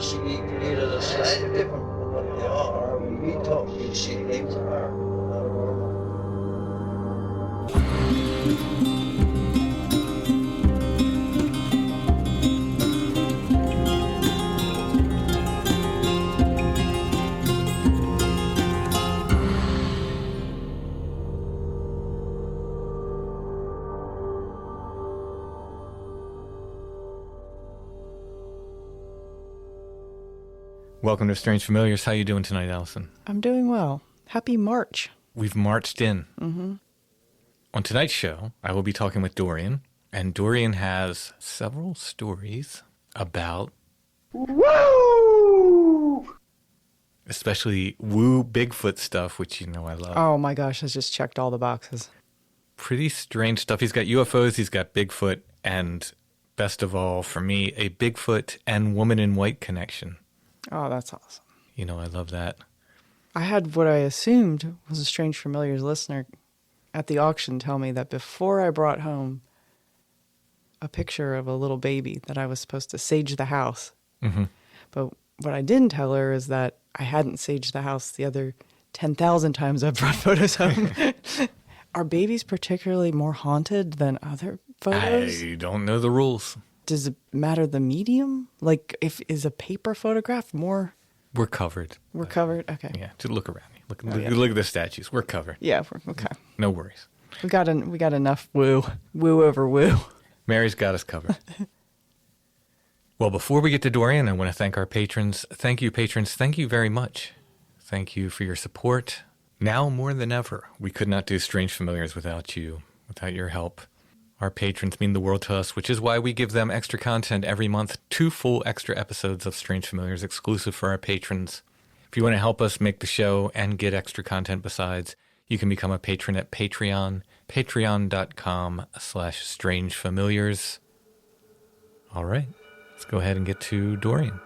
she needed assistance. It's different from what they are. We talk, she names are not normal. Welcome to Strange Familiars. How you doing tonight, Allison? I'm doing well. Happy March. We've marched in. Mm-hmm. On tonight's show, I will be talking with Dorian, and Dorian has several stories about... Woo! Especially woo Bigfoot stuff, which you know I love. Oh my gosh, I just checked all the boxes. Pretty strange stuff. He's got UFOs, he's got Bigfoot, and best of all, for me, a Bigfoot and woman in white connection. Oh, that's awesome. You know, I love that. I had what I assumed was a Strange Familiars listener at the auction tell me that before I brought home a picture of a little baby that I was supposed to sage the house. Mm-hmm. But what I didn't tell her is that I hadn't saged the house the other 10,000 times I've brought photos home. Are babies particularly more haunted than other photos? I don't know the rules. Does it matter the medium? Like, is a paper photograph more... We're covered. We're covered? Okay. Yeah, just look around. Look, Oh, yeah. look at the statues. We're covered. Yeah, we're okay. No worries. We got enough woo over woo. Mary's got us covered. Well, before we get to Dorian, I want to thank our patrons. Thank you, patrons. Thank you very much. Thank you for your support. Now more than ever, we could not do Strange Familiars without you, without your help. Our patrons mean the world to us, which is why we give them extra content every month, 2 full extra episodes of Strange Familiars exclusive for our patrons. If you want to help us make the show and get extra content besides, you can become a patron at Patreon, patreon.com/strangefamiliars. All right, let's go ahead and get to Dorian.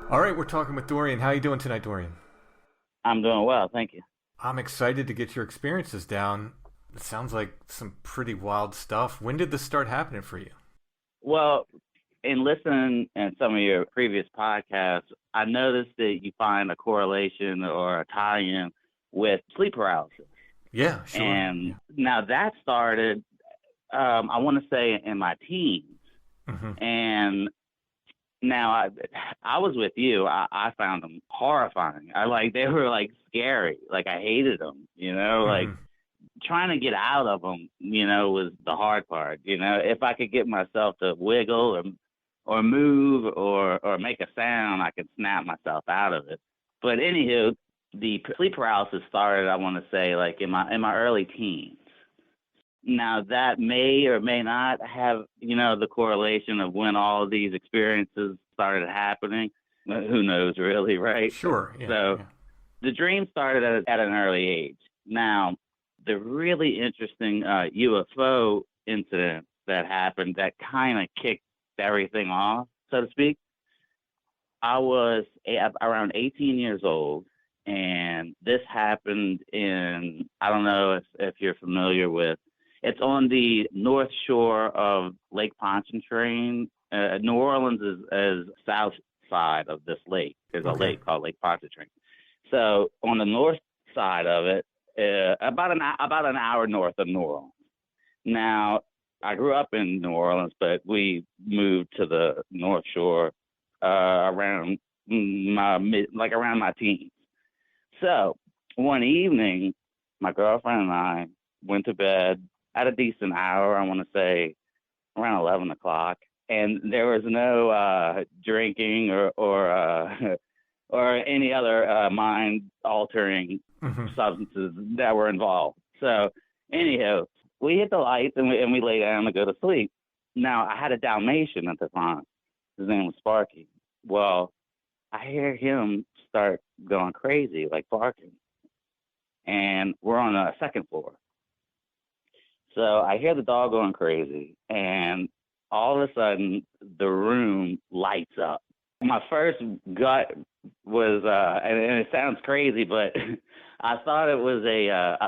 All right, we're talking with Dorian. How are you doing tonight, Dorian? I'm doing well, thank you. I'm excited to get your experiences down. It sounds like some pretty wild stuff. When did this start happening for you? Well, in listening to some of your previous podcasts, I noticed that you find a correlation or a tie-in with sleep paralysis. Yeah, sure. And now that started, I want to say, in my teens. Mm-hmm. And now I was with you. I found them horrifying. They were like scary. Like I hated them, like trying to get out of them, was the hard part. If I could get myself to wiggle or move or make a sound, I could snap myself out of it. But anywho, the sleep paralysis started, I want to say, like in my early teens. Now, that may or may not have, the correlation of when all of these experiences started happening. Who knows, really, right? Sure. Yeah, so the dream started at an early age. Now, the really interesting UFO incident that happened that kind of kicked everything off, so to speak, I was around 18 years old, and this happened in, I don't know if you're familiar with, it's on the north shore of Lake Pontchartrain. New Orleans is south side of this lake. There's a lake called Lake Pontchartrain. So on the north side of it, about an hour north of New Orleans. Now, I grew up in New Orleans, but we moved to the North Shore around my teens. So one evening, my girlfriend and I went to bed at a decent hour. I want to say around 11 o'clock, and there was no drinking or any other mind-altering substances that were involved. So, anyhow, we hit the lights and we lay down to go to sleep. Now, I had a Dalmatian at the time. His name was Sparky. Well, I hear him start going crazy, like barking. And we're on the second floor. So I hear the dog going crazy, and all of a sudden, the room lights up. My first gut was, and it sounds crazy, but I thought it was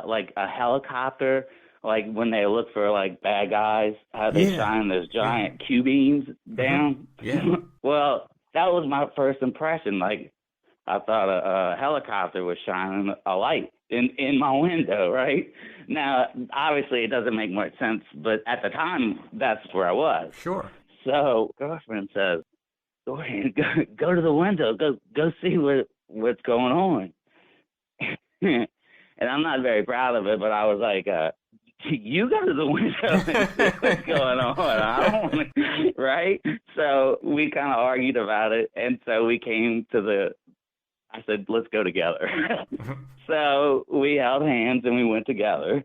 like a helicopter, like when they look for like bad guys, how they shine those giant Q beams down. Yeah. Well, that was my first impression. Like, I thought a helicopter was shining a light in my window, right? Now, obviously, it doesn't make much sense, but at the time, that's where I was. Sure. So, girlfriend says, Dorian, go to the window, go see what's going on. And I'm not very proud of it, but I was like, you go to the window and see what's going on. I don't want to, right? So we kind of argued about it, and so we came to I said, let's go together. So we held hands and we went together,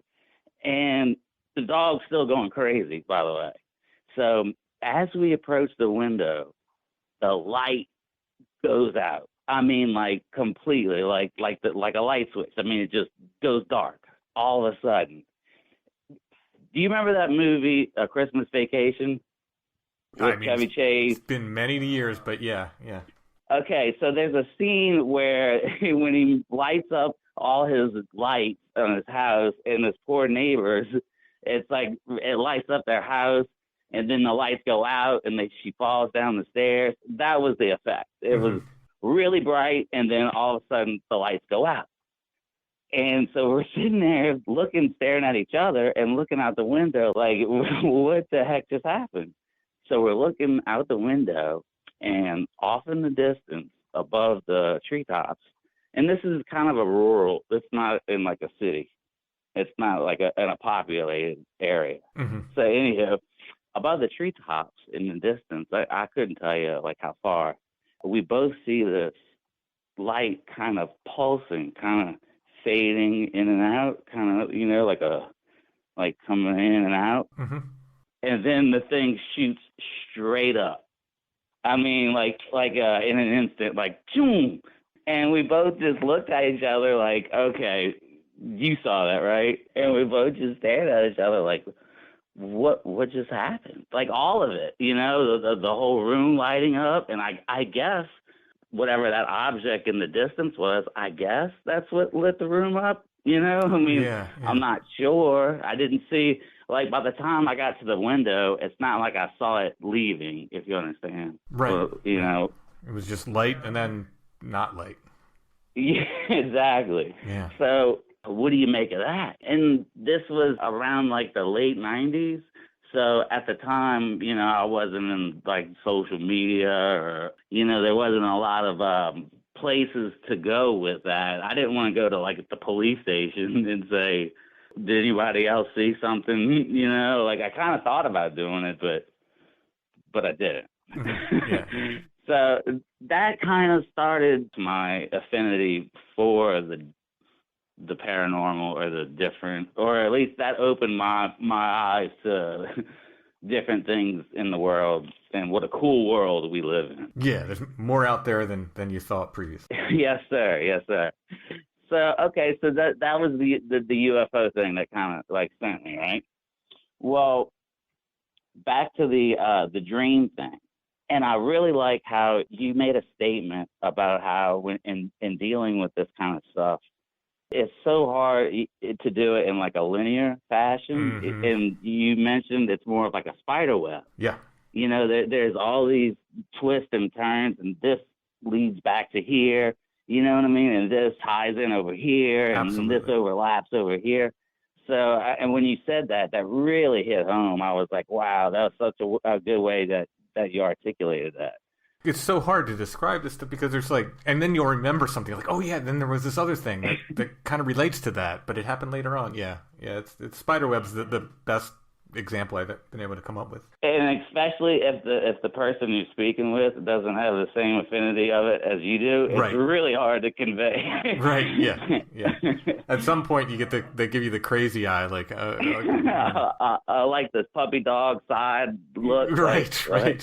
and the dog's still going crazy, by the way. So as we approach the window, the light goes out. I mean, like completely, like a light switch. I mean, it just goes dark all of a sudden. Do you remember that movie, A Christmas Vacation, with Chevy Chase? It's been many years, but yeah. Okay, so there's a scene where when he lights up all his lights on his house and his poor neighbors, it's like it lights up their house, and then the lights go out and she falls down the stairs. That was the effect. It was really bright, and then all of a sudden the lights go out. And so we're sitting there staring at each other and looking out the window like, what the heck just happened? So we're looking out the window, and off in the distance above the treetops, and this is kind of a rural, it's not in like a city. It's not like in a populated area. Mm-hmm. So anyhow, above the treetops in the distance, I couldn't tell you like how far, we both see this light kind of pulsing, kind of fading in and out, kind of, like coming in and out. Mm-hmm. And then the thing shoots straight up. I mean, like in an instant, like, choom. And we both just looked at each other like, okay, you saw that, right? And we both just stared at each other like, what just happened? Like all of it, the whole room lighting up. And I guess whatever that object in the distance was, I guess that's what lit the room up, I mean, yeah. I'm not sure. I didn't see, like, by the time I got to the window, it's not like I saw it leaving, if you understand. Right. Or, it was just light and then not light. Yeah, exactly. Yeah. So what do you make of that? And this was around like the late 90s. So at the time, I wasn't in like social media or, there wasn't a lot of places to go with that. I didn't want to go to like the police station and say, did anybody else see something? Like I kind of thought about doing it, but I didn't. Yeah. So that kind of started my affinity for the paranormal or the different, or at least that opened my eyes to different things in the world and what a cool world we live in. Yeah, there's more out there than you thought previously. Yes, sir. Yes, sir. So, okay, so that was the UFO thing that kind of like sent me, right? Well, back to the dream thing. And I really like how you made a statement about how when in dealing with this kind of stuff, it's so hard to do it in like a linear fashion. Mm-hmm. And you mentioned it's more of like a spider web. Yeah. There's all these twists and turns, and this leads back to here. You know what I mean? And this ties in over here, Absolutely. And this overlaps over here. So, and when you said that really hit home. I was like, wow, that was such a good way that you articulated that. It's so hard to describe this stuff because there's like, and then you'll remember something like, oh yeah, then there was this other thing that kind of relates to that, but it happened later on. Yeah. It's spiderweb's the best example I've been able to come up with. And especially if the person you're speaking with doesn't have the same affinity of it as you do, it's right. Really hard to convey. Right. Yeah. At some point, they give you the crazy eye, like like this puppy dog side look. Right. Right.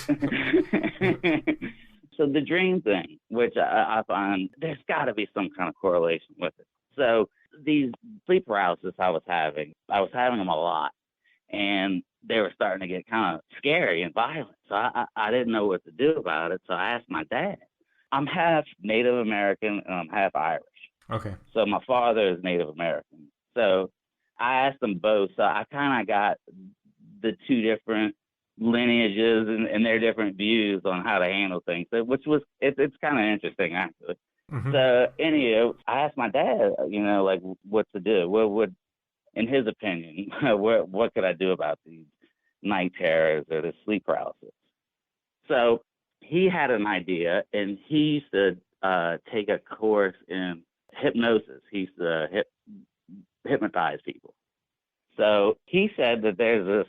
So the dream thing, which I find there's got to be some kind of correlation with it. So these sleep paralysis I was having them a lot. And they were starting to get kind of scary and violent. So I didn't know what to do about it. So I asked my dad. I'm half Native American and I'm half Irish. Okay. So my father is Native American. So I asked them both. So I kind of got the two different lineages and their different views on how to handle things, so, which was, it's kind of interesting, actually. Mm-hmm. So anyway, I asked my dad, like what to do. What would, in his opinion, what could I do about these night terrors or the sleep paralysis? So he had an idea, and he used to take a course in hypnosis. He used to hypnotize people. So he said that there's this,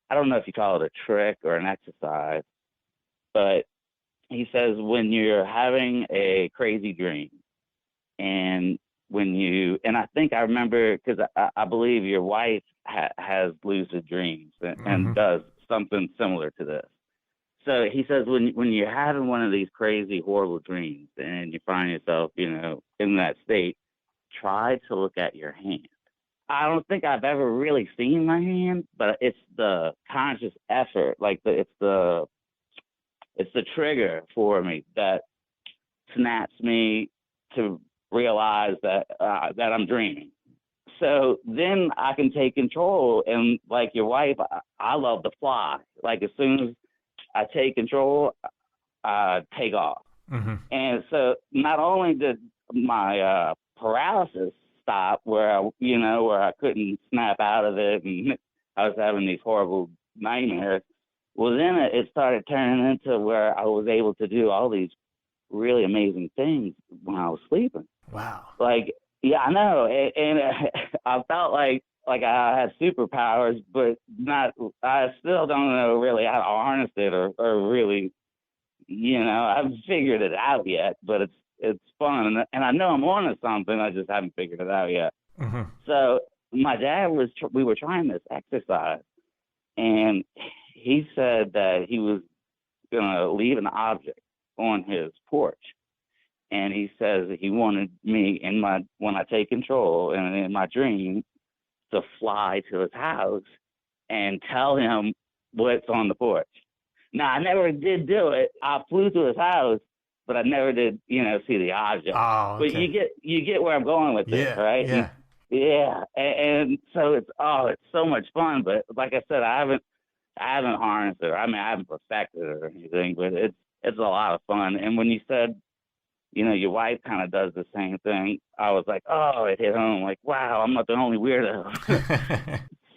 I don't know if you call it a trick or an exercise, but he says when you're having a crazy dream, and and I think I remember, because I believe your wife has lucid dreams and does something similar to this. So he says when you're having one of these crazy, horrible dreams and you find yourself, in that state, try to look at your hand. I don't think I've ever really seen my hand, but it's the conscious effort, it's the trigger for me that snaps me to realize that I'm dreaming. So then I can take control, and like your wife, I love to fly. Like as soon as I take control, I take off. Mm-hmm. And so not only did my paralysis stop, where I couldn't snap out of it, and I was having these horrible nightmares. Well, then it started turning into where I was able to do all these really amazing things when I was sleeping. Wow. Yeah, I know, and I felt like I had superpowers, but not. I still don't know really how to harness it or really, I haven't figured it out yet. But it's fun, and I know I'm on to something. I just haven't figured it out yet. Mm-hmm. So my dad we were trying this exercise, and he said that he was gonna leave an object on his porch. And he says that he wanted me when I take control and in my dream to fly to his house and tell him what's on the porch. Now, I never did do it. I flew to his house, but I never did, see the object. Oh, okay. But you get where I'm going with this, right? Yeah. Yeah. And so it's so much fun. But like I said, I haven't harnessed it. I mean, I haven't perfected it or anything, but it's a lot of fun. And when you said, your wife kind of does the same thing, I was like, oh, it hit home. Like, wow, I'm not the only weirdo.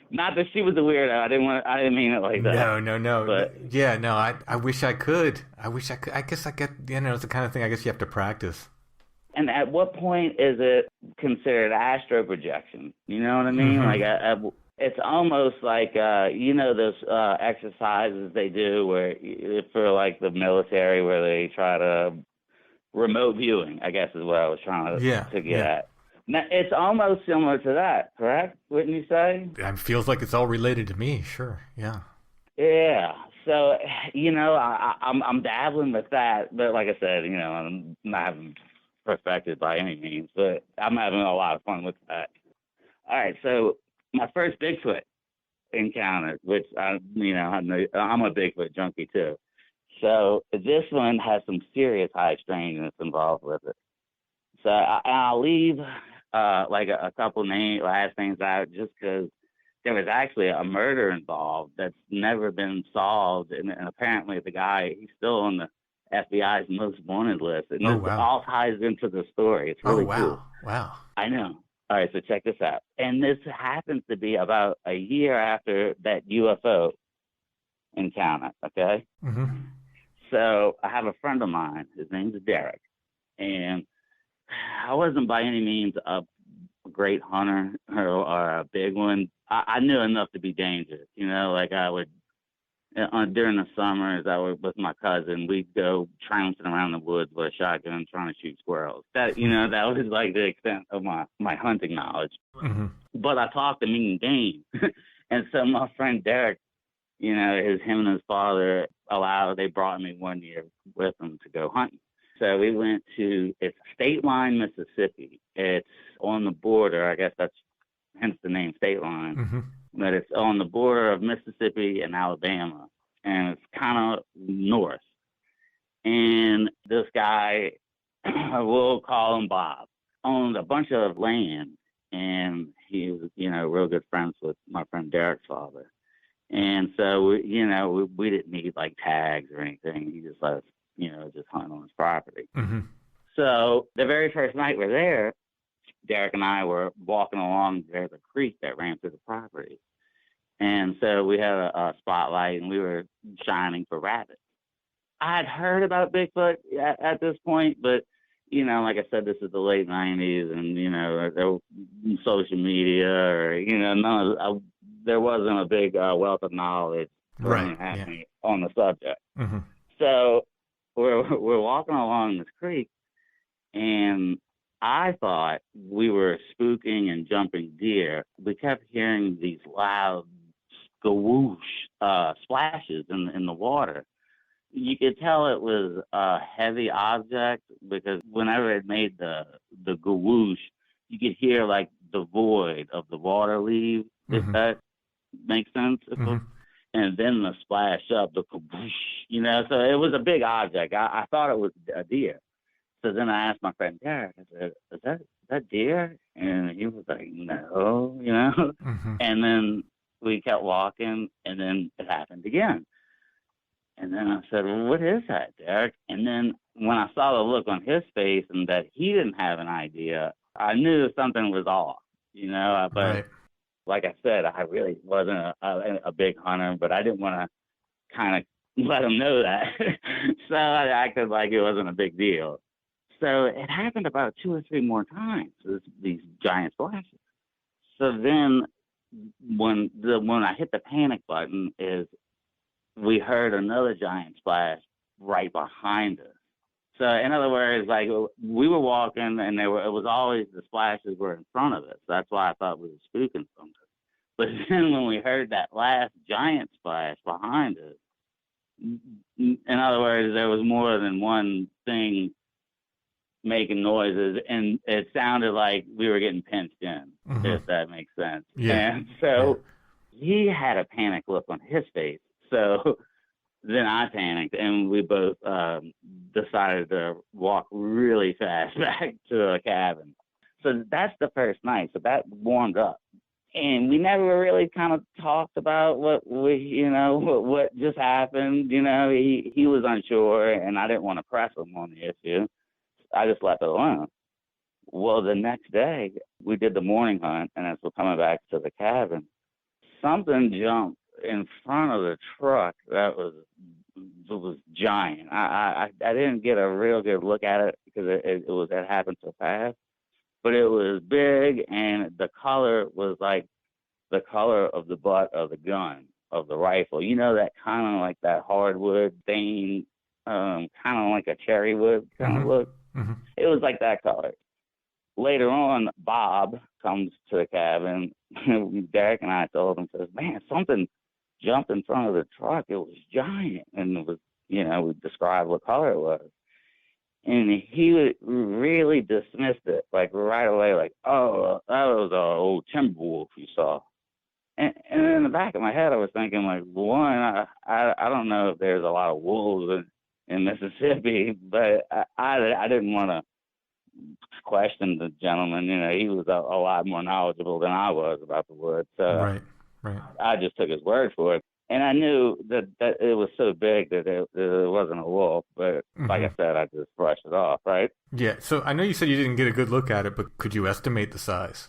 Not that she was a weirdo. I didn't mean it like that. No. But, yeah, no, I wish I could. I guess I get, it's the kind of thing I guess you have to practice. And at what point is it considered astral projection? You know what I mean? Mm-hmm. It's almost like, those exercises they do where for like the military where they try to remote viewing, I guess is what I was trying to get at. Now, it's almost similar to that, correct? Wouldn't you say? It feels like it's all related to me. Sure. Yeah. Yeah. So, I'm dabbling with that, but like I said, I'm not having perfected by any means, but I'm having a lot of fun with that. All right. So my first Bigfoot encounter, which I'm a Bigfoot junkie too. So this one has some serious high strangeness involved with it. So I'll leave a couple last names out just because there was actually a murder involved that's never been solved, and apparently the guy, he's still on the FBI's most wanted list. And this all ties into the story. It's really cool. Wow. I know. All right, so check this out. And this happens to be about a year after that UFO encounter, okay? Mm-hmm. So I have a friend of mine. His name's Derek. And I wasn't by any means a great hunter or a big one. I knew enough to be dangerous. I would, during the summers, with my cousin, we'd go trouncing around the woods with a shotgun trying to shoot squirrels. That was like the extent of my hunting knowledge. Mm-hmm. But I talked to mean game. And so my friend Derek, him and his father they brought me one year with them to go hunting. So we went it's State Line, Mississippi. It's on the border. I guess that's hence the name State Line. Mm-hmm. that it's on the border of Mississippi and Alabama, and it's kind of north. And this guy, we'll call him Bob, owned a bunch of land, and he was, real good friends with my friend Derek's father. And so, we didn't need like tags or anything. He just let us, just hunt on his property. Mm-hmm. So the very first night we're there, Derek and I were walking along there's a creek that ran through the property. And so we had a spotlight and we were shining for rabbits. I had heard about Bigfoot at this point, but, like I said, this is the late 90s and, there was social media or, there wasn't a big wealth of knowledge happening on the subject. Mm-hmm. So we're walking along this creek, and I thought we were spooking and jumping deer. We kept hearing these loud skawoosh splashes in the water. You could tell it was a heavy object because whenever it made the gawoosh, you could hear like the void of the water leave, if that makes sense. Mm-hmm. And then the splash up, the kaboosh, so it was a big object. I thought it was a deer. So then I asked my friend Derek, I said, is that deer? And he was like, no, Mm-hmm. And then we kept walking, and then it happened again. And then I said, well, what is that, Derek? And then when I saw the look on his face and that he didn't have an idea, I knew something was off, but Right. Like I said, I really wasn't a big hunter, but I didn't want to kind of let him know that. So I acted like it wasn't a big deal. So it happened about 2 or 3 more times, these giant splashes. So then when I hit the panic button is we heard another giant splash right behind us. So in other words, like we were walking and it was always the splashes were in front of us. That's why I thought we were spooking something. But then when we heard that last giant splash behind us, in other words, there was more than one thing making noises, and it sounded like we were getting pinched in, if that makes sense. Yeah. And so he had a panic look on his face. So then I panicked, and we both decided to walk really fast back to the cabin. So that's the first night. So that warmed up. And we never really kind of talked about what just happened. He was unsure, and I didn't want to press him on the issue. I just left it alone. Well, the next day, we did the morning hunt, and as we're coming back to the cabin, something jumped in front of the truck that was giant. I didn't get a real good look at it because it happened so fast, but it was big, and the color was like the color of the butt of the gun of the rifle. That kind of like that hardwood thing, kind of like a cherry wood kind of look. Mm-hmm. It was like that color. Later on, Bob comes to the cabin. Derek and I told him, says, man, something jumped in front of the truck. It was giant. And it was, we described what color it was. And he really dismissed it, like right away, like, oh, that was an old timber wolf you saw. And in the back of my head, I was thinking, like, one, I don't know if there's a lot of wolves in Mississippi, but I didn't want to question the gentleman. He was a lot more knowledgeable than I was about the woods. So Right. I just took his word for it. And I knew that it was so big that it wasn't a wolf, but like I said, I just brushed it off, right? Yeah, so I know you said you didn't get a good look at it, but could you estimate the size?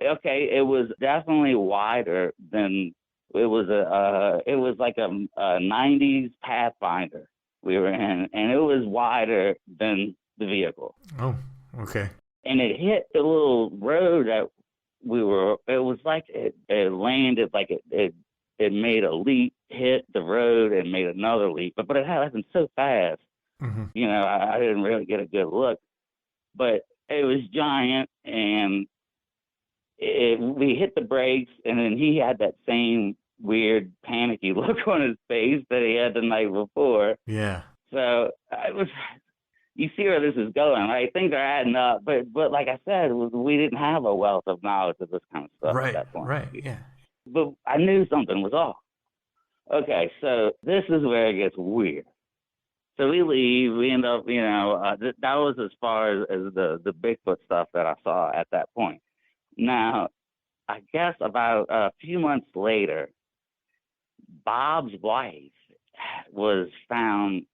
Okay, it was definitely wider than it was like a 90s Pathfinder we were in, and it was wider than the vehicle. Oh, okay. And it hit the little road that it was like it landed like it made a leap, hit the road, and made another leap. But it happened so fast, I didn't really get a good look. But it was giant, and we hit the brakes, and then he had that same weird panicky look on his face that he had the night before. Yeah. So you see where this is going, right? Things are adding up, but like I said, we didn't have a wealth of knowledge of this kind of stuff at that point. Right, yeah. But I knew something was off. Okay, so this is where it gets weird. So we leave. We end up, that was as far as the Bigfoot stuff that I saw at that point. Now, I guess about a few months later, Bob's wife was found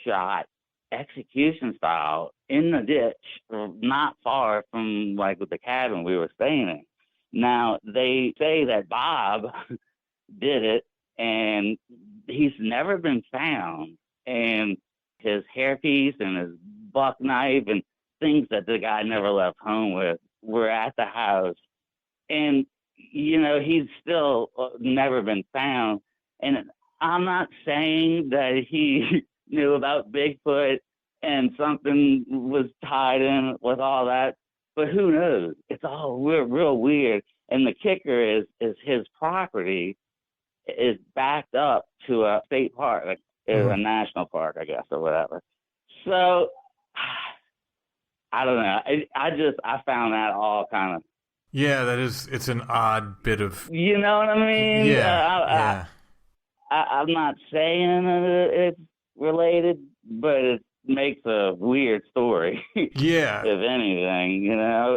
shot execution style in the ditch, not far from like the cabin we were staying in. Now, they say that Bob did it, and he's never been found. And his hairpiece and his buck knife and things that the guy never left home with were at the house. And, he's still never been found. And I'm not saying that he knew about Bigfoot and something was tied in with all that, but who knows? It's all real weird. And the kicker is his property is backed up to a state park, like a national park, I guess, or whatever. So I don't know. I found that all kind of. Yeah, it's an odd bit of. You know what I mean? Yeah. I'm not saying it's related, but it makes a weird story. Yeah. If anything,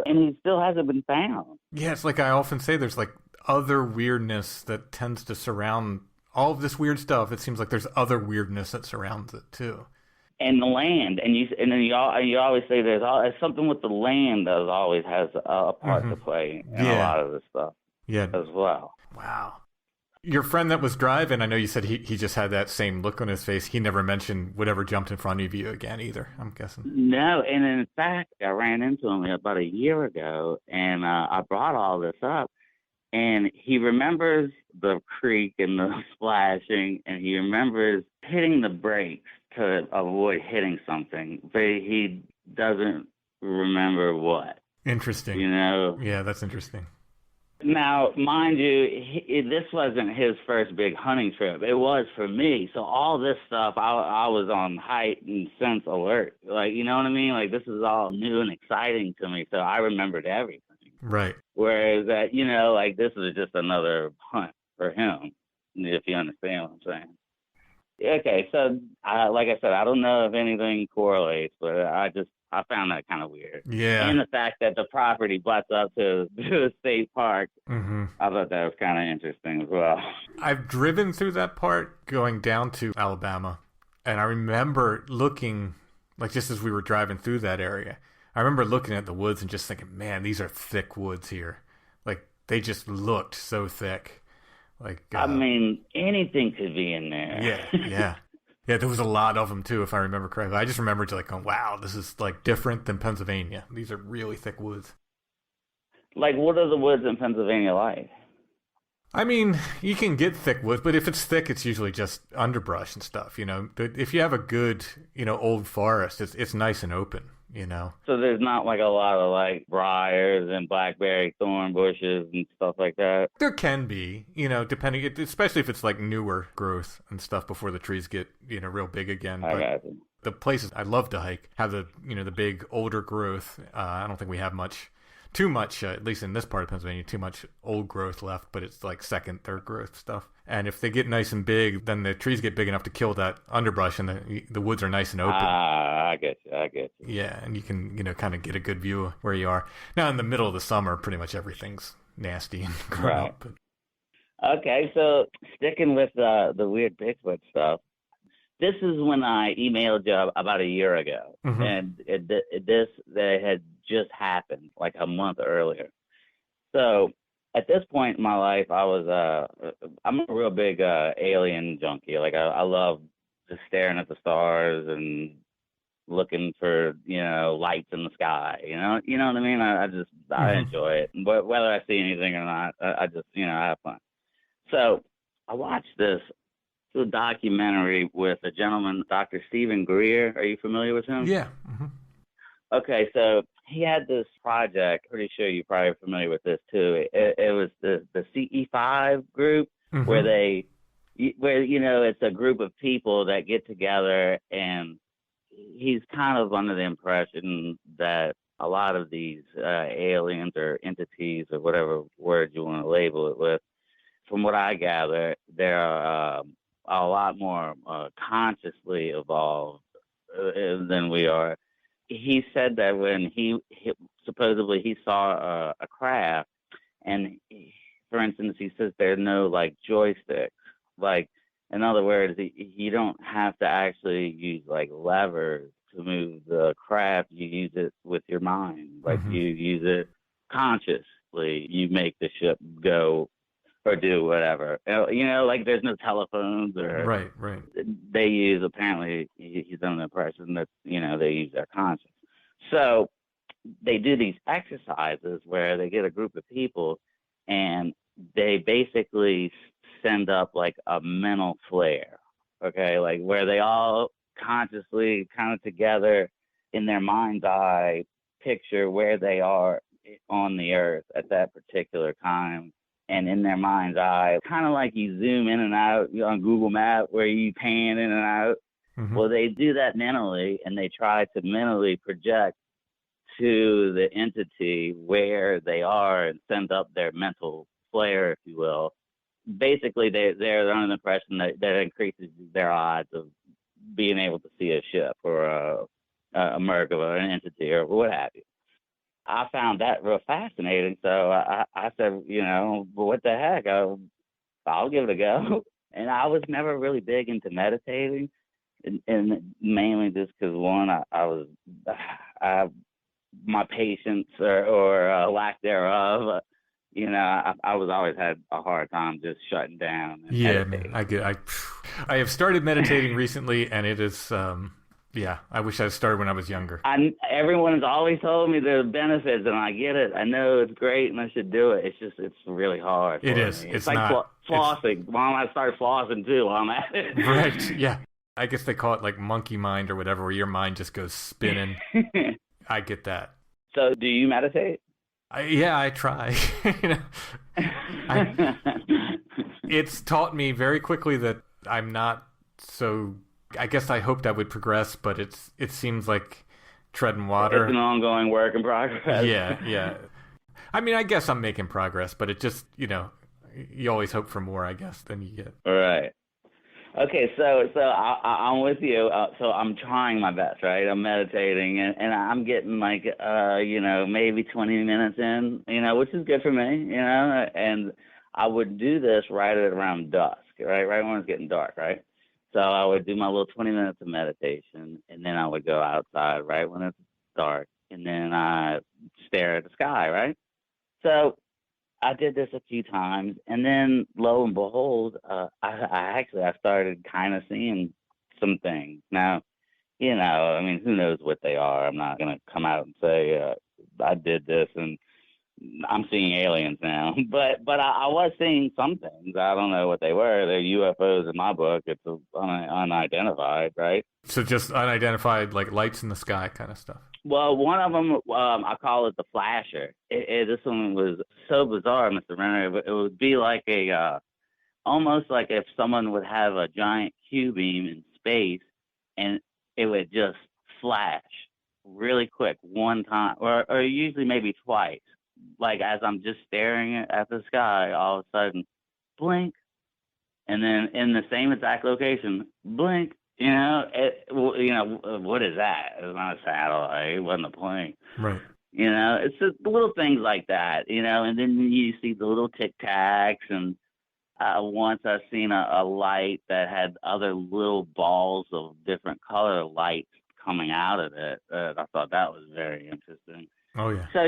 and he still hasn't been found. Yeah, it's like I often say, there's like other weirdness that tends to surround all of this weird stuff. It seems like there's other weirdness that surrounds it too. And the land, and then you always say there's something with the land that always has a part to play in a lot of this stuff. Yeah, as well. Wow. Your friend that was driving, I know you said he just had that same look on his face. He never mentioned whatever jumped in front of you again either, I'm guessing. No, and in fact, I ran into him about a year ago, and I brought all this up, and he remembers the creek and the splashing, and he remembers hitting the brakes to avoid hitting something, but he doesn't remember what. Interesting. Yeah, that's interesting. Now, mind you, this wasn't his first big hunting trip. It was for me. So all this stuff, I was on heightened sense alert. Like, you know what I mean? Like, this is all new and exciting to me. So I remembered everything. Right. Whereas that, like this is just another hunt for him, if you understand what I'm saying. Okay, so like I said, I don't know if anything correlates, but I found that kind of weird. Yeah. And the fact that the property butts up to the state park, I thought that was kind of interesting as well. I've driven through that part going down to Alabama, and I remember looking, like just as we were driving through that area, I remember looking at the woods and just thinking, man, these are thick woods here. Like, they just looked so thick. Like, I mean, anything could be in there. Yeah. Yeah, there was a lot of them, too, if I remember correctly. I just remembered, like, oh, wow, this is, like, different than Pennsylvania. These are really thick woods. Like, what are the woods in Pennsylvania like? I mean, you can get thick woods, but if it's thick, it's usually just underbrush and stuff, If you have a good, old forest, it's nice and open, So there's not, like, a lot of, like, briars and blackberry thorn bushes and stuff like that? There can be, depending, especially if it's, like, newer growth and stuff before the trees get, real big again. I got you. The places I love to hike have the, the big older growth. I don't think we have too much, at least in this part of Pennsylvania, too much old growth left, but it's like second, third growth stuff. And if they get nice and big, then the trees get big enough to kill that underbrush, and the woods are nice and open. I get you. Yeah, and you can, kind of get a good view of where you are. Now, in the middle of the summer, pretty much everything's nasty and grown up. Okay, so sticking with the weird Bigfoot stuff, this is when I emailed you about a year ago, and that had just happened like a month earlier. So at this point in my life, I'm a real big alien junkie. Like I love just staring at the stars and looking for lights in the sky. You know what I mean? I enjoy it, but whether I see anything or not, I just I have fun. So I watched this documentary with a gentleman, Dr. Stephen Greer. Are you familiar with him? Yeah. Okay, so he had this project. Pretty sure you're probably familiar with this too. It was the CE5 group, where it's a group of people that get together, and he's kind of under the impression that a lot of these aliens or entities or whatever word you want to label it with, from what I gather, they're a lot more consciously evolved than we are. He said that when he supposedly he saw a craft, and for instance, he says there are no like joysticks. Like, in other words, you don't have to actually use like levers to move the craft. You use it with your mind. Like you use it consciously. You make the ship go or do whatever. Like there's no telephones or Right. they use, apparently he's done the impression that, they use their conscience. So they do these exercises where they get a group of people and they basically send up like a mental flare, okay? Like where they all consciously kind of together in their mind's eye picture where they are on the earth at that particular time. And in their mind's eye, kind of like you zoom in and out on Google Maps where you pan in and out. Well, they do that mentally, and they try to mentally project to the entity where they are and send up their mental flare, if you will. Basically, they're under the impression that increases their odds of being able to see a ship or a merc or an entity or what have you. I found that real fascinating. So I said, well, what the heck? I'll give it a go. And I was never really big into meditating, and mainly just because, one, my patience or lack thereof, I was always had a hard time just shutting down. And meditating. Man, I have started meditating recently, and it is. I wish I started when I was younger. Everyone's always told me the benefits, and I get it. I know it's great, and I should do it. It's really hard. It is. It's like flossing. Why don't I start flossing too while I'm at it? Right. Yeah. I guess they call it like monkey mind or whatever, where your mind just goes spinning. I get that. So, do you meditate? I try. It's taught me very quickly that I'm not so. I guess I hoped I would progress, but it seems like treading water. It's an ongoing work in progress. Yeah. I mean, I guess I'm making progress, but it just, you always hope for more, I guess, than you get. All right. Okay, so I'm with you. So I'm trying my best, right? I'm meditating, and I'm getting like, maybe 20 minutes in, which is good for me, and I would do this right at around dusk, right when it's getting dark, right? So I would do my little 20 minutes of meditation, and then I would go outside right when it's dark, and then I stare at the sky, right? So I did this a few times, and then lo and behold, I started kind of seeing some things. Now, who knows what they are? I'm not going to come out and say I did this and I'm seeing aliens now, but I was seeing some things. I don't know what they were. They're UFOs in my book. It's unidentified, right? So just unidentified, like lights in the sky kind of stuff. Well, one of them, I call it the flasher. This one was so bizarre, Mr. Renner. It would be like almost like if someone would have a giant Q-beam in space, and it would just flash really quick one time, or usually maybe twice. Like as I'm just staring at the sky, all of a sudden, blink, and then in the same exact location, blink. What is that? It's not a satellite. It wasn't a plane. Right. It's just little things like that. And then you see the little tic tacs, and once I seen a light that had other little balls of different color lights coming out of it. I thought that was very interesting. Oh, yeah. So,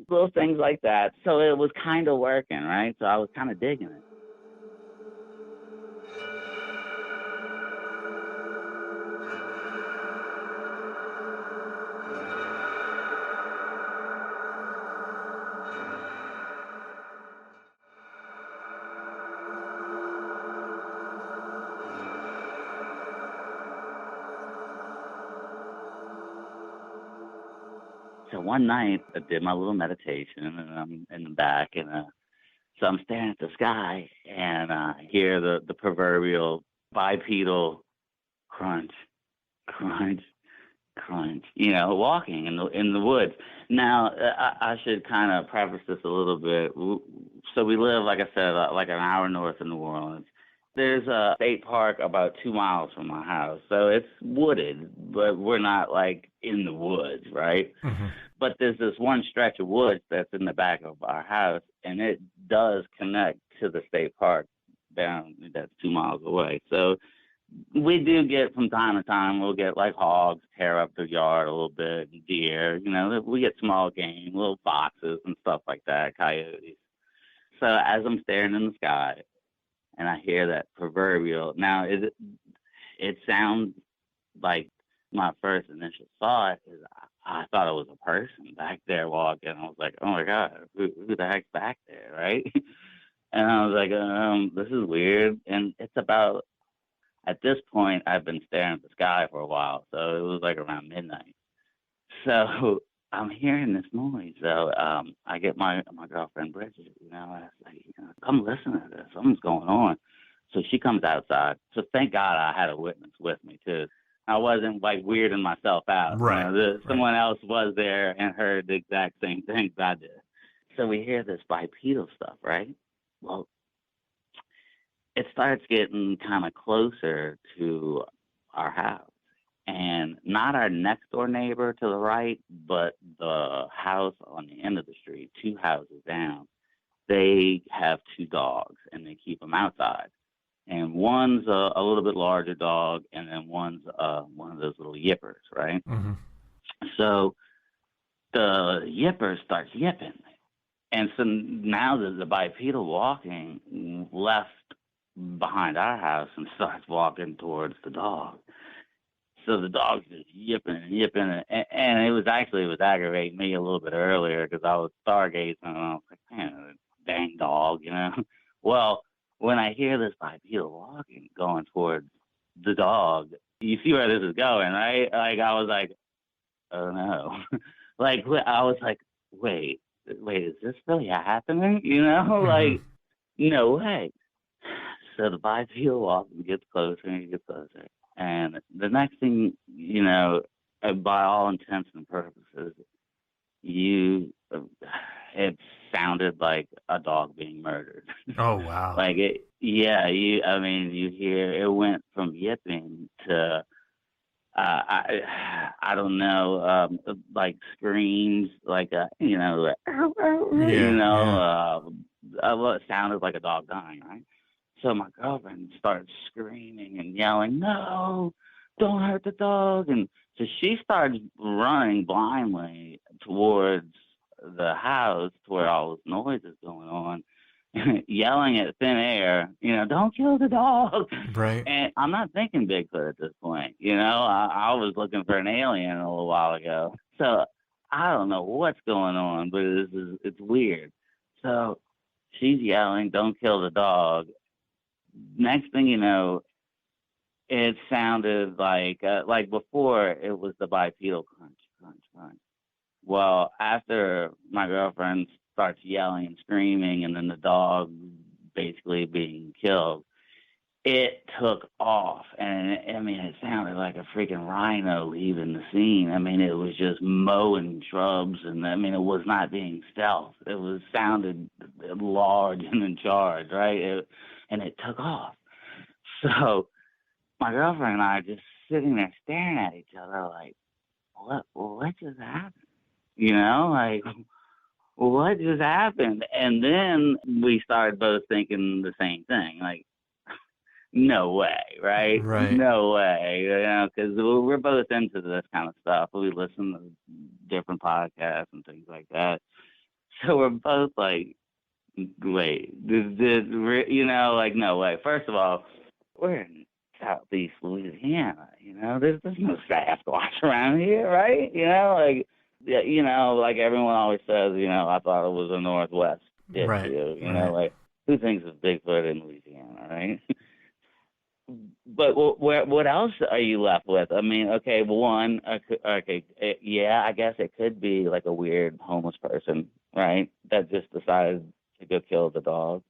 little things like that. So it was kind of working, right? So I was kind of digging it. So one night I did my little meditation, and I'm in the back, and so I'm staring at the sky, and I hear the proverbial bipedal crunch, crunch, crunch, you know, walking in the woods. Now, I should kind of preface this a little bit. So we live, like I said, like an hour north of New Orleans. There's a state park about 2 miles from my house, so it's wooded, but we're not like in the woods, right? Mm-hmm. But there's this one stretch of woods that's in the back of our house, and it does connect to the state park down that's 2 miles away. So we do get from time to time, we'll get like hogs tear up the yard a little bit, deer, you know, we get small game, little foxes and stuff like that, coyotes. So as I'm staring in the sky and I hear that proverbial, now it sounds like my first initial thought is I thought it was a person back there walking. I was like, oh my God, who the heck's back there, right? And I was like, this is weird. And it's about, at this point, I've been staring at the sky for a while, so it was like around midnight. So I'm hearing this noise. So I get my girlfriend Bridget, you know, I was like, you know, come listen to this. Something's going on. So she comes outside. So thank God I had a witness with me too. I wasn't like weirding myself out. Right. You know, someone else was there and heard the exact same things I did. So we hear this bipedal stuff, right? Well, it starts getting kind of closer to our house. And not our next door neighbor to the right, but the house on the end of the street, 2 houses down. They have 2 dogs, and they keep them outside. And one's a little bit larger dog, and then one's one of those little yippers, right? Mm-hmm. So the yipper starts yipping. And so now the bipedal walking left behind our house and starts walking towards the dog. So the dog's just yipping and yipping. And it was aggravating me a little bit earlier because I was stargazing and I was like, man, dang dog, you know? Well, when I hear this bipedal walking going towards the dog, you see where this is going, right? Like, I was like, oh no. Like, I was like, wait, is this really happening? You know, Mm-hmm. like, no way. So the bipedal walking gets closer and gets closer. And the next thing, you know, by all intents and purposes, it sounded like a dog being murdered. Oh, wow. Like you hear it went from yipping to, I don't know, like screams, like it sounded like a dog dying, right? So my girlfriend starts screaming and yelling, "No, don't hurt the dog!" And so she starts running blindly towards the house, to where all this noise is going on, yelling at thin air, you know, "Don't kill the dog!" Right. And I'm not thinking Bigfoot at this point, you know. I was looking for an alien a little while ago, so I don't know what's going on, but it's weird. So she's yelling, "Don't kill the dog!" Next thing you know, it sounded like before it was the bipedal crunch, crunch, crunch. Well, after my girlfriend starts yelling and screaming, and then the dog basically being killed, it took off. And I mean, it sounded like a freaking rhino leaving the scene. I mean, it was just mowing shrubs, and I mean, it was not being stealth. It sounded large and in charge, right? And it took off. So my girlfriend and I are just sitting there staring at each other like, what just happened? You know, like, what just happened? And then we started both thinking the same thing, like, no way, right? Right. No way, you know, because we're both into this kind of stuff. We listen to different podcasts and things like that. So we're both like, wait, you know, like, no way. First of all, we're in Southeast Louisiana, you know, there's no Sasquatch around here, right? You know, like, yeah, you know, like everyone always says, you know, I thought it was a Northwest issue, Right. you know, like, who thinks of Bigfoot in Louisiana, right? But what else are you left with? I mean, okay, one, yeah, I guess it could be like a weird homeless person, right, that just decided to go kill the dog.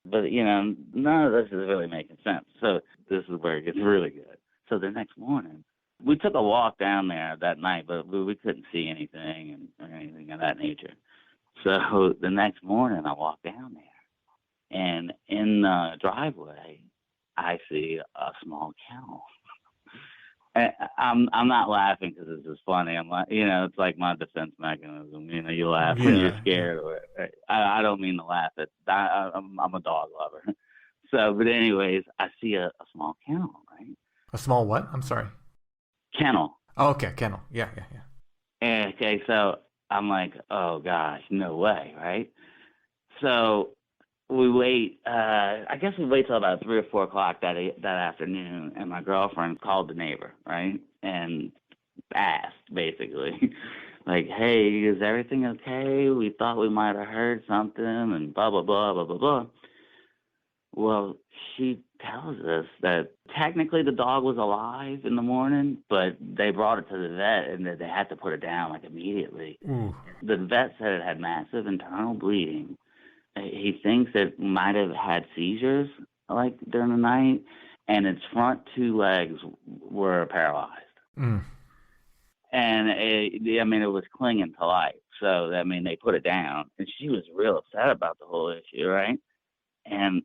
But, you know, none of this is really making sense. So this is where it gets really good. So the next morning, we took a walk down there that night, but we couldn't see anything or anything of that nature. So the next morning, I walked down there, and in the driveway, I see a small kennel. And I'm not laughing because it's just funny. I'm like, it's like my defense mechanism. You laugh when you're scared. I don't mean to laugh. I'm a dog lover. So, but anyways, I see a small kennel, right? A small what? I'm sorry. Kennel. Oh, okay, kennel. Yeah. And, okay, so I'm like, oh gosh, no way, right? So we wait. I guess we wait till about 3 or 4 o'clock that afternoon, and my girlfriend called the neighbor, right, and asked basically, like, hey, is everything okay? We thought we might have heard something, and blah blah blah blah blah blah. Well, she tells us that technically the dog was alive in the morning, but they brought it to the vet and that they had to put it down like immediately. Ooh. The vet said it had massive internal bleeding. He thinks it might have had seizures like during the night, and its front 2 legs were paralyzed. Mm. And it was clinging to life. So, they put it down, and she was real upset about the whole issue, right? And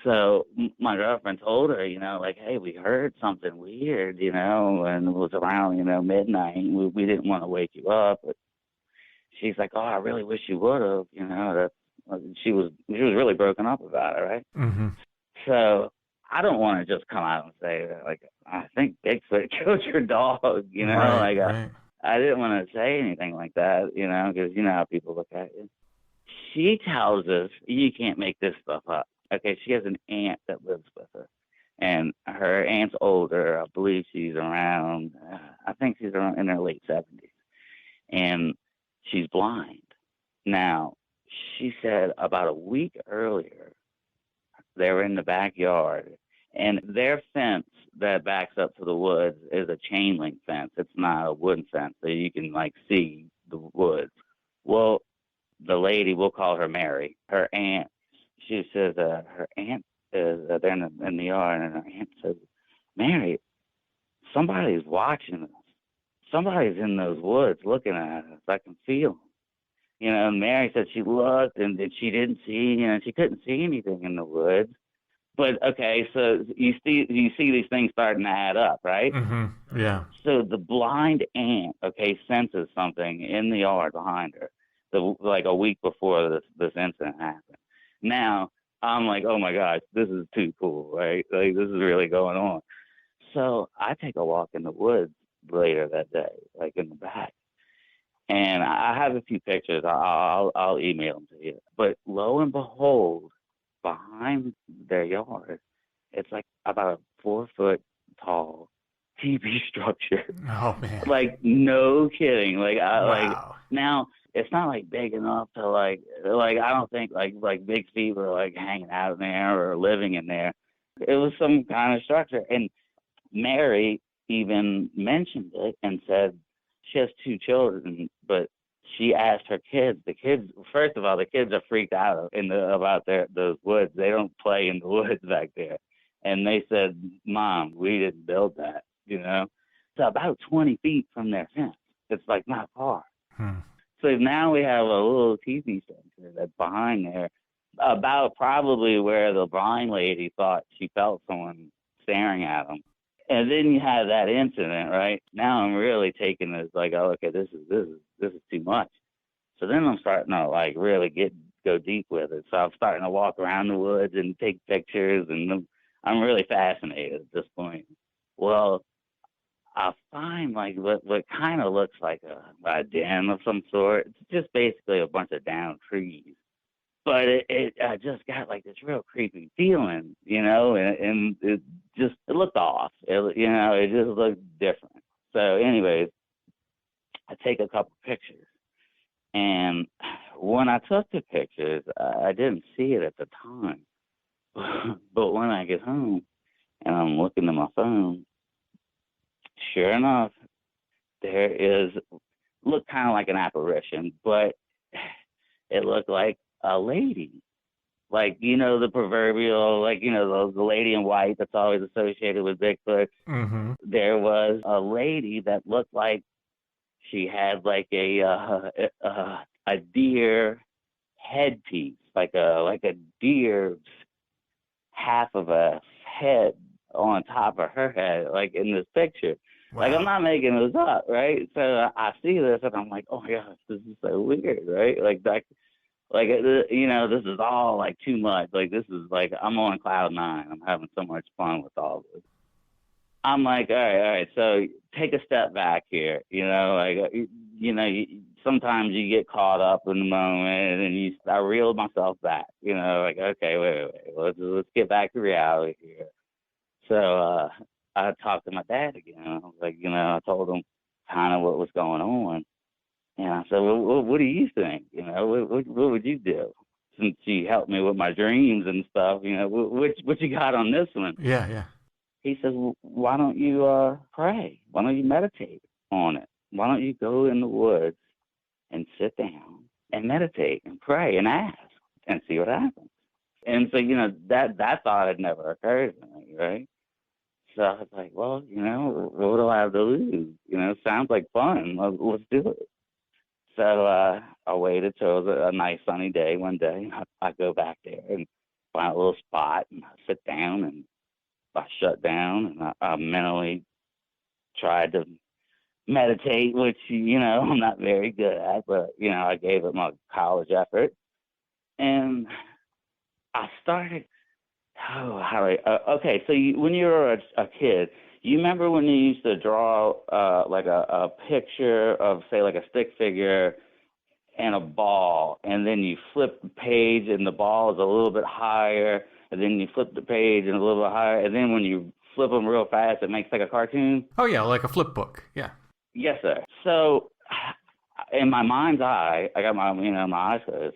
so my girlfriend told her, like, hey, we heard something weird, and it was around, midnight. We didn't want to wake you up. But she's like, oh, I really wish you would have, she was really broken up about it, right? Mm-hmm. So I don't want to just come out and say, like, I think Bigfoot killed your dog, Right. I didn't want to say anything like that, because you know how people look at you. She tells us, you can't make this stuff up. Okay, she has an aunt that lives with her, and her aunt's older. I believe she's around, I think she's around in her late 70s, and she's blind. Now, she said about a week earlier, they were in the backyard, and their fence that backs up to the woods is a chain link fence. It's not a wooden fence, so you can, see the woods. Well, the lady, we'll call her Mary, her aunt, she says her aunt is there in the yard, and her aunt says, Mary, somebody's watching us. Somebody's in those woods looking at us. I can feel them. And Mary said she looked and she didn't see, she couldn't see anything in the woods. But, okay, so you see these things starting to add up, right? Mm-hmm. Yeah. So the blind aunt, senses something in the yard behind her, like a week before this incident happened. Now, I'm like, oh, my gosh, this is too cool, right? Like, this is really going on. So I take a walk in the woods later that day, like in the back. And I have a few pictures. I'll email them to you. But lo and behold, behind their yard, it's like about a 4-foot tall teepee structure. Oh man! Like no kidding. Wow. Now it's not like big enough to like I don't think like big feet were like hanging out in there or living in there. It was some kind of structure. And Mary even mentioned it and said she has 2 children, but she asked her kids. The kids, first of all, the kids are freaked out about those woods. They don't play in the woods back there. And they said, Mom, we didn't build that, It's about 20 feet from their fence. It's like not far. So now we have a little teepee structure that's behind there, about probably where the blind lady thought she felt someone staring at them. And then you have that incident, right? Now I'm really taking this like, oh, okay, this is too much. So then I'm starting to like really go deep with it. So I'm starting to walk around the woods and take pictures, and I'm really fascinated at this point. Well, I find like what kind of looks like a den of some sort. It's just basically a bunch of downed trees. But I just got like this real creepy feeling, and it looked off. It just looked different. So anyways, I take a couple pictures. And when I took the pictures, I didn't see it at the time. But when I get home and I'm looking at my phone, sure enough, there looked kind of like an apparition, but it looked like a lady Like, you know, the proverbial, like, you know, the lady in white that's always associated with Bigfoot. Mm-hmm. There was a lady that looked like she had like a deer headpiece, like a deer's half of a head on top of her head, like in this picture. Wow. Like, I'm not making this up, right? So I see this and I'm like, oh my gosh, this is so weird, right? Like that, like, you know, this is all like too much. Like, this is like, I'm on cloud nine. I'm having so much fun with all this. I'm like, all right. So take a step back here. You know, like, you know, sometimes you get caught up in the moment, and I reel myself back. You know, like, okay, wait. Let's get back to reality here. So I talked to my dad again. I was like, you know, I told him kind of what was going on, and I said, well, what do you think? You know, what would you do? Since you helped me with my dreams and stuff, you know, what you got on this one? Yeah. He says, well, why don't you pray? Why don't you meditate on it? Why don't you go in the woods and sit down and meditate and pray and ask and see what happens? And so, you know, that thought had never occurred to me, right? So I was like, well, you know, what do I have to lose? You know, it sounds like fun. Let's do it. So I waited till it was a nice sunny day one day. I go back there and find a little spot and I sit down and I shut down and I mentally tried to meditate, which, you know, I'm not very good at, but, you know, I gave it my college effort. And I started, okay, so when you were a kid, you remember when you used to draw like a picture of, say, like a stick figure and a ball, and then you flip the page and the ball is a little bit higher, and then you flip the page and a little bit higher, and then when you flip them real fast, it makes like a cartoon? Oh, yeah, like a flip book, yeah. Yes, sir. So in my mind's eye, I got my eyes closed,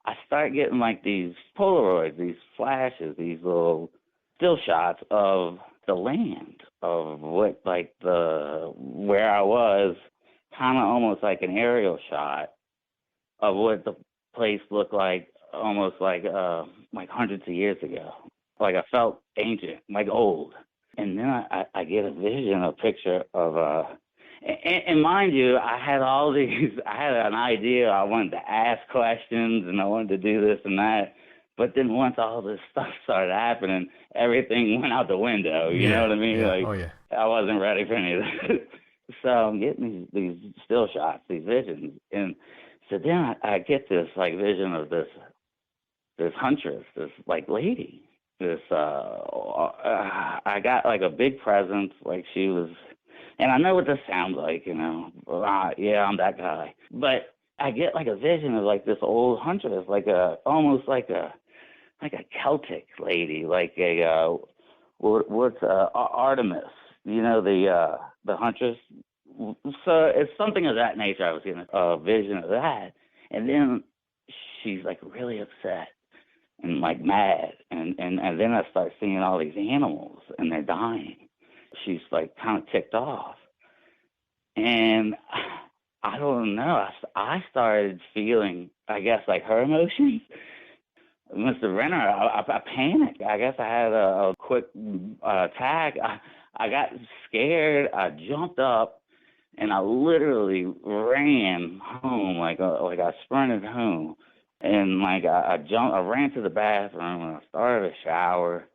I start getting like these Polaroids, these flashes, these little still shots of the land, of what, like, where I was, kind of almost like an aerial shot of what the place looked like, almost like hundreds of years ago. Like, I felt ancient, like old. And then I get a vision, a picture of and mind you, I had an idea. I wanted to ask questions and I wanted to do this and that. But then once all this stuff started happening, everything went out the window. You know what I mean? Yeah. Like, oh, yeah. I wasn't ready for any of this. So I'm getting these still shots, these visions. And so then I get this, like, vision of this huntress, this, like, lady. This, I got, like, a big presence, like she was, and I know what this sounds like, you know. Yeah, I'm that guy. But I get, like, a vision of, like, this old huntress, like almost like a Celtic lady, like what's Artemis, you know, the huntress. So it's something of that nature. I was getting a vision of that, and then she's, like, really upset and, like, mad, and then I start seeing all these animals and they're dying. She's, like, kind of ticked off, and I don't know. I started feeling, I guess, like, her emotions. Mr. Renner, I panicked. I guess I had a quick attack. I got scared. I jumped up, and I literally ran home, like I sprinted home. And, like, I ran to the bathroom, and I started a shower,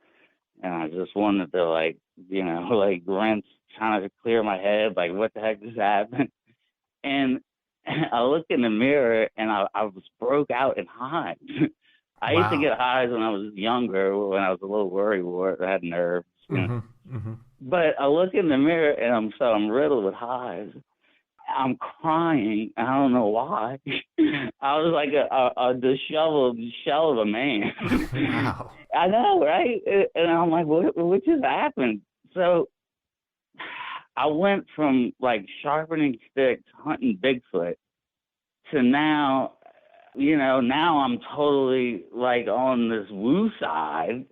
and I just wanted to, like, you know, like, rinse, trying to clear my head, like, what the heck just happened? And I looked in the mirror, and I was broke out in hives. I used to get hives when I was younger, when I was a little worrywart. I had nerves. You know? But I look in the mirror, and I'm riddled with hives. I'm crying. I don't know why. I was like a disheveled shell of a man. Wow. I know, right? And I'm like, what just happened? So I went from, like, sharpening sticks, hunting Bigfoot, to now, you know, now I'm totally, like, on this woo side.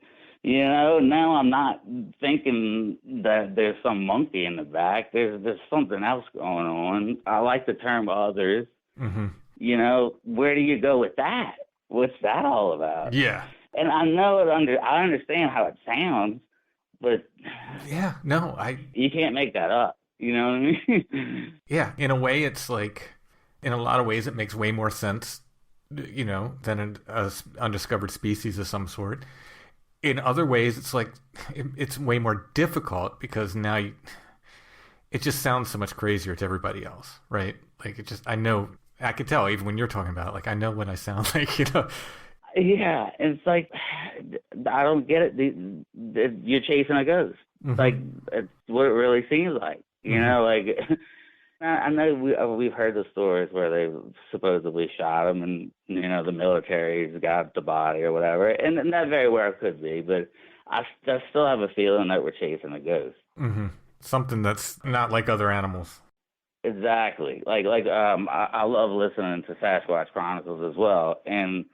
You know, now I'm not thinking that there's some monkey in the back. There's something else going on. I like the term others. You know, where do you go with that? What's that all about? Yeah. And I know I understand how it sounds, but Yeah, no, you can't make that up. You know what I mean? yeah, in a way, it's like, in a lot of ways, it makes way more sense, than a undiscovered species of some sort. In other ways, it's like, it's way more difficult because now it just sounds so much crazier to everybody else, right? Like, I could tell even when you're talking about it, like, I know what I sound like, Yeah, it's like, I don't get it. You're chasing a ghost. Mm-hmm. Like, it's what it really seems like. You know, like, I know we've heard the stories where they supposedly shot him and, the military's got the body or whatever. And that very well could be, but I still have a feeling that we're chasing a ghost. Mm-hmm. Something that's not like other animals. Exactly. I love listening to Sasquatch Chronicles as well. And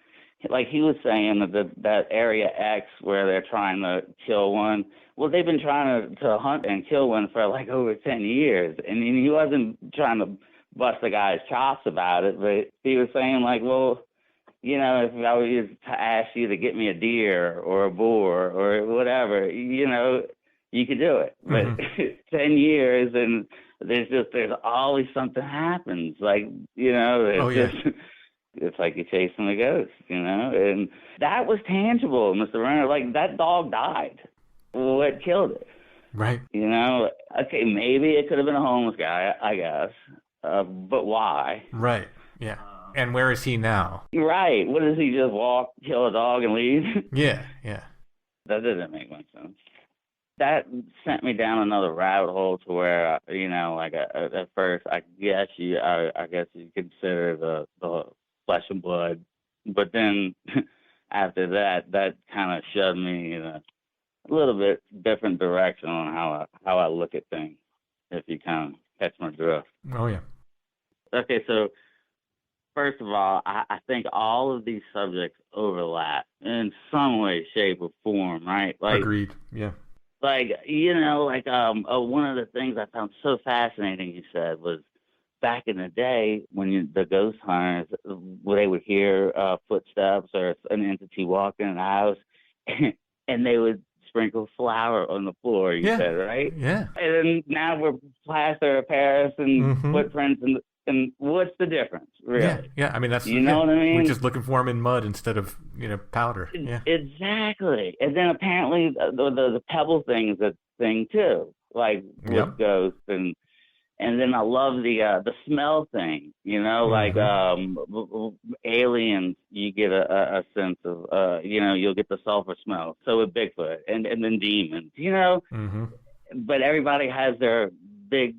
like he was saying that Area X where they're trying to kill one, well, they've been trying to hunt and kill one for like over 10 years. And he wasn't trying to bust the guy's chops about it, but he was saying like, well, if I was to ask you to get me a deer or a boar or whatever, you could do it. But 10 years and there's always something happens. Like, it's like you're chasing a ghost, and that was tangible, Mr. Renner. Like, that dog died. What killed it? Right. Okay, maybe it could have been a homeless guy, I guess. But why? Right. Yeah. And where is he now? Right. What does he just walk, kill a dog, and leave? Yeah. That doesn't make much sense. That sent me down another rabbit hole to where, at first, I guess you consider the flesh and blood, but then after that kind of shoved me in a little bit different direction on how I look at things, if you kind of catch my drift. Oh yeah. Okay, so first of all, I think all of these subjects overlap in some way, shape, or form, right? Like, agreed. Yeah. Like, one of the things I found so fascinating, you said, was back in the day when the ghost hunters, they would hear footsteps or an entity walking in the house, and they would sprinkle flour on the floor, you said, right? Yeah. And then now we're plaster of Paris and footprints, and what's the difference, really? Yeah. I mean, that's, what I mean? We're just looking for them in mud instead of, powder. Yeah. Exactly. And then apparently the pebble thing is a thing too, like with ghosts, and then I love the smell thing, like aliens, you get a sense of, you'll get the sulfur smell. So with Bigfoot and then demons, but everybody has their big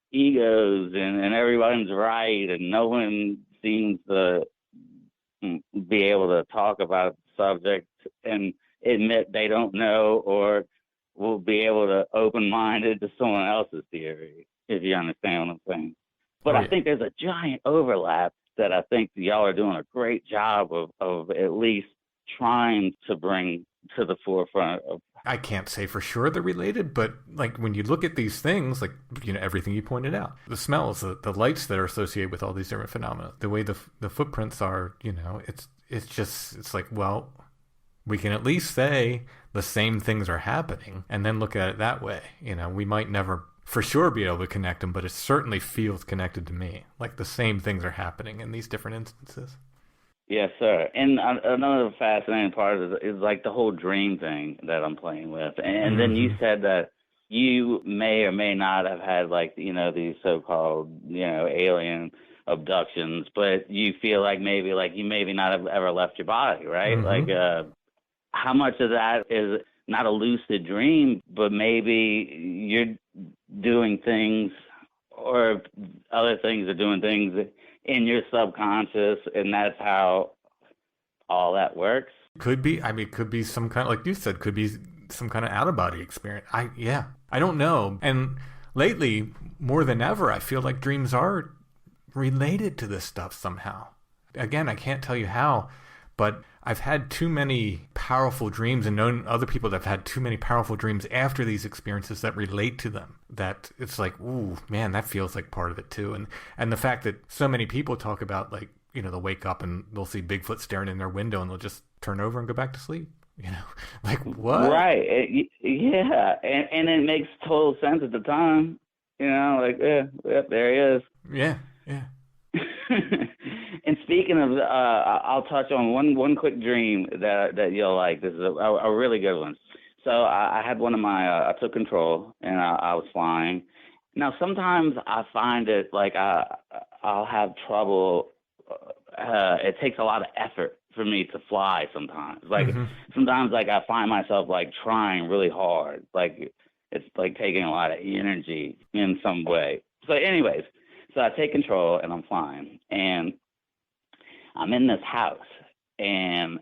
egos and everyone's right and no one seems to be able to talk about the subject and admit they don't know or will be able to open-minded to someone else's theory, if you understand what I'm saying. But I think there's a giant overlap that I think y'all are doing a great job of at least trying to bring to the forefront of. I can't say for sure they're related, but like when you look at these things, like, everything you pointed out, the smells, the lights that are associated with all these different phenomena, the way the footprints are, it's like, well, we can at least say the same things are happening and then look at it that way. We might never for sure be able to connect them, but it certainly feels connected to me. Like the same things are happening in these different instances. Yes, sir. And another fascinating part is like the whole dream thing that I'm playing with. And then you said that you may or may not have had these so-called, alien abductions, but you feel like maybe you not have ever left your body, right? How much of that is not a lucid dream, but maybe you're doing things or other things are doing things in your subconscious, and that's how all that works? Could be. I mean, it could be some kind of, like you said, could be some kind of out-of-body experience. I don't know. And lately, more than ever, I feel like dreams are related to this stuff somehow. Again, I can't tell you how, but I've had too many powerful dreams and known other people that have had too many powerful dreams after these experiences that relate to them, that it's like, ooh, man, that feels like part of it too. And the fact that so many people talk about, they'll wake up and they'll see Bigfoot staring in their window and they'll just turn over and go back to sleep. You know, like what? Right. Yeah. And it makes total sense at the time. You know, like, yeah, there he is. Yeah, yeah. And speaking of, I'll touch on one quick dream that you'll like. This is a really good one. So I had one of my, I took control and I was flying. Now, sometimes I find it like I'll have trouble. It takes a lot of effort for me to fly sometimes. Like sometimes like I find myself like trying really hard. Like it's like taking a lot of energy in some way. So anyways, so I take control and I'm flying and I'm in this house and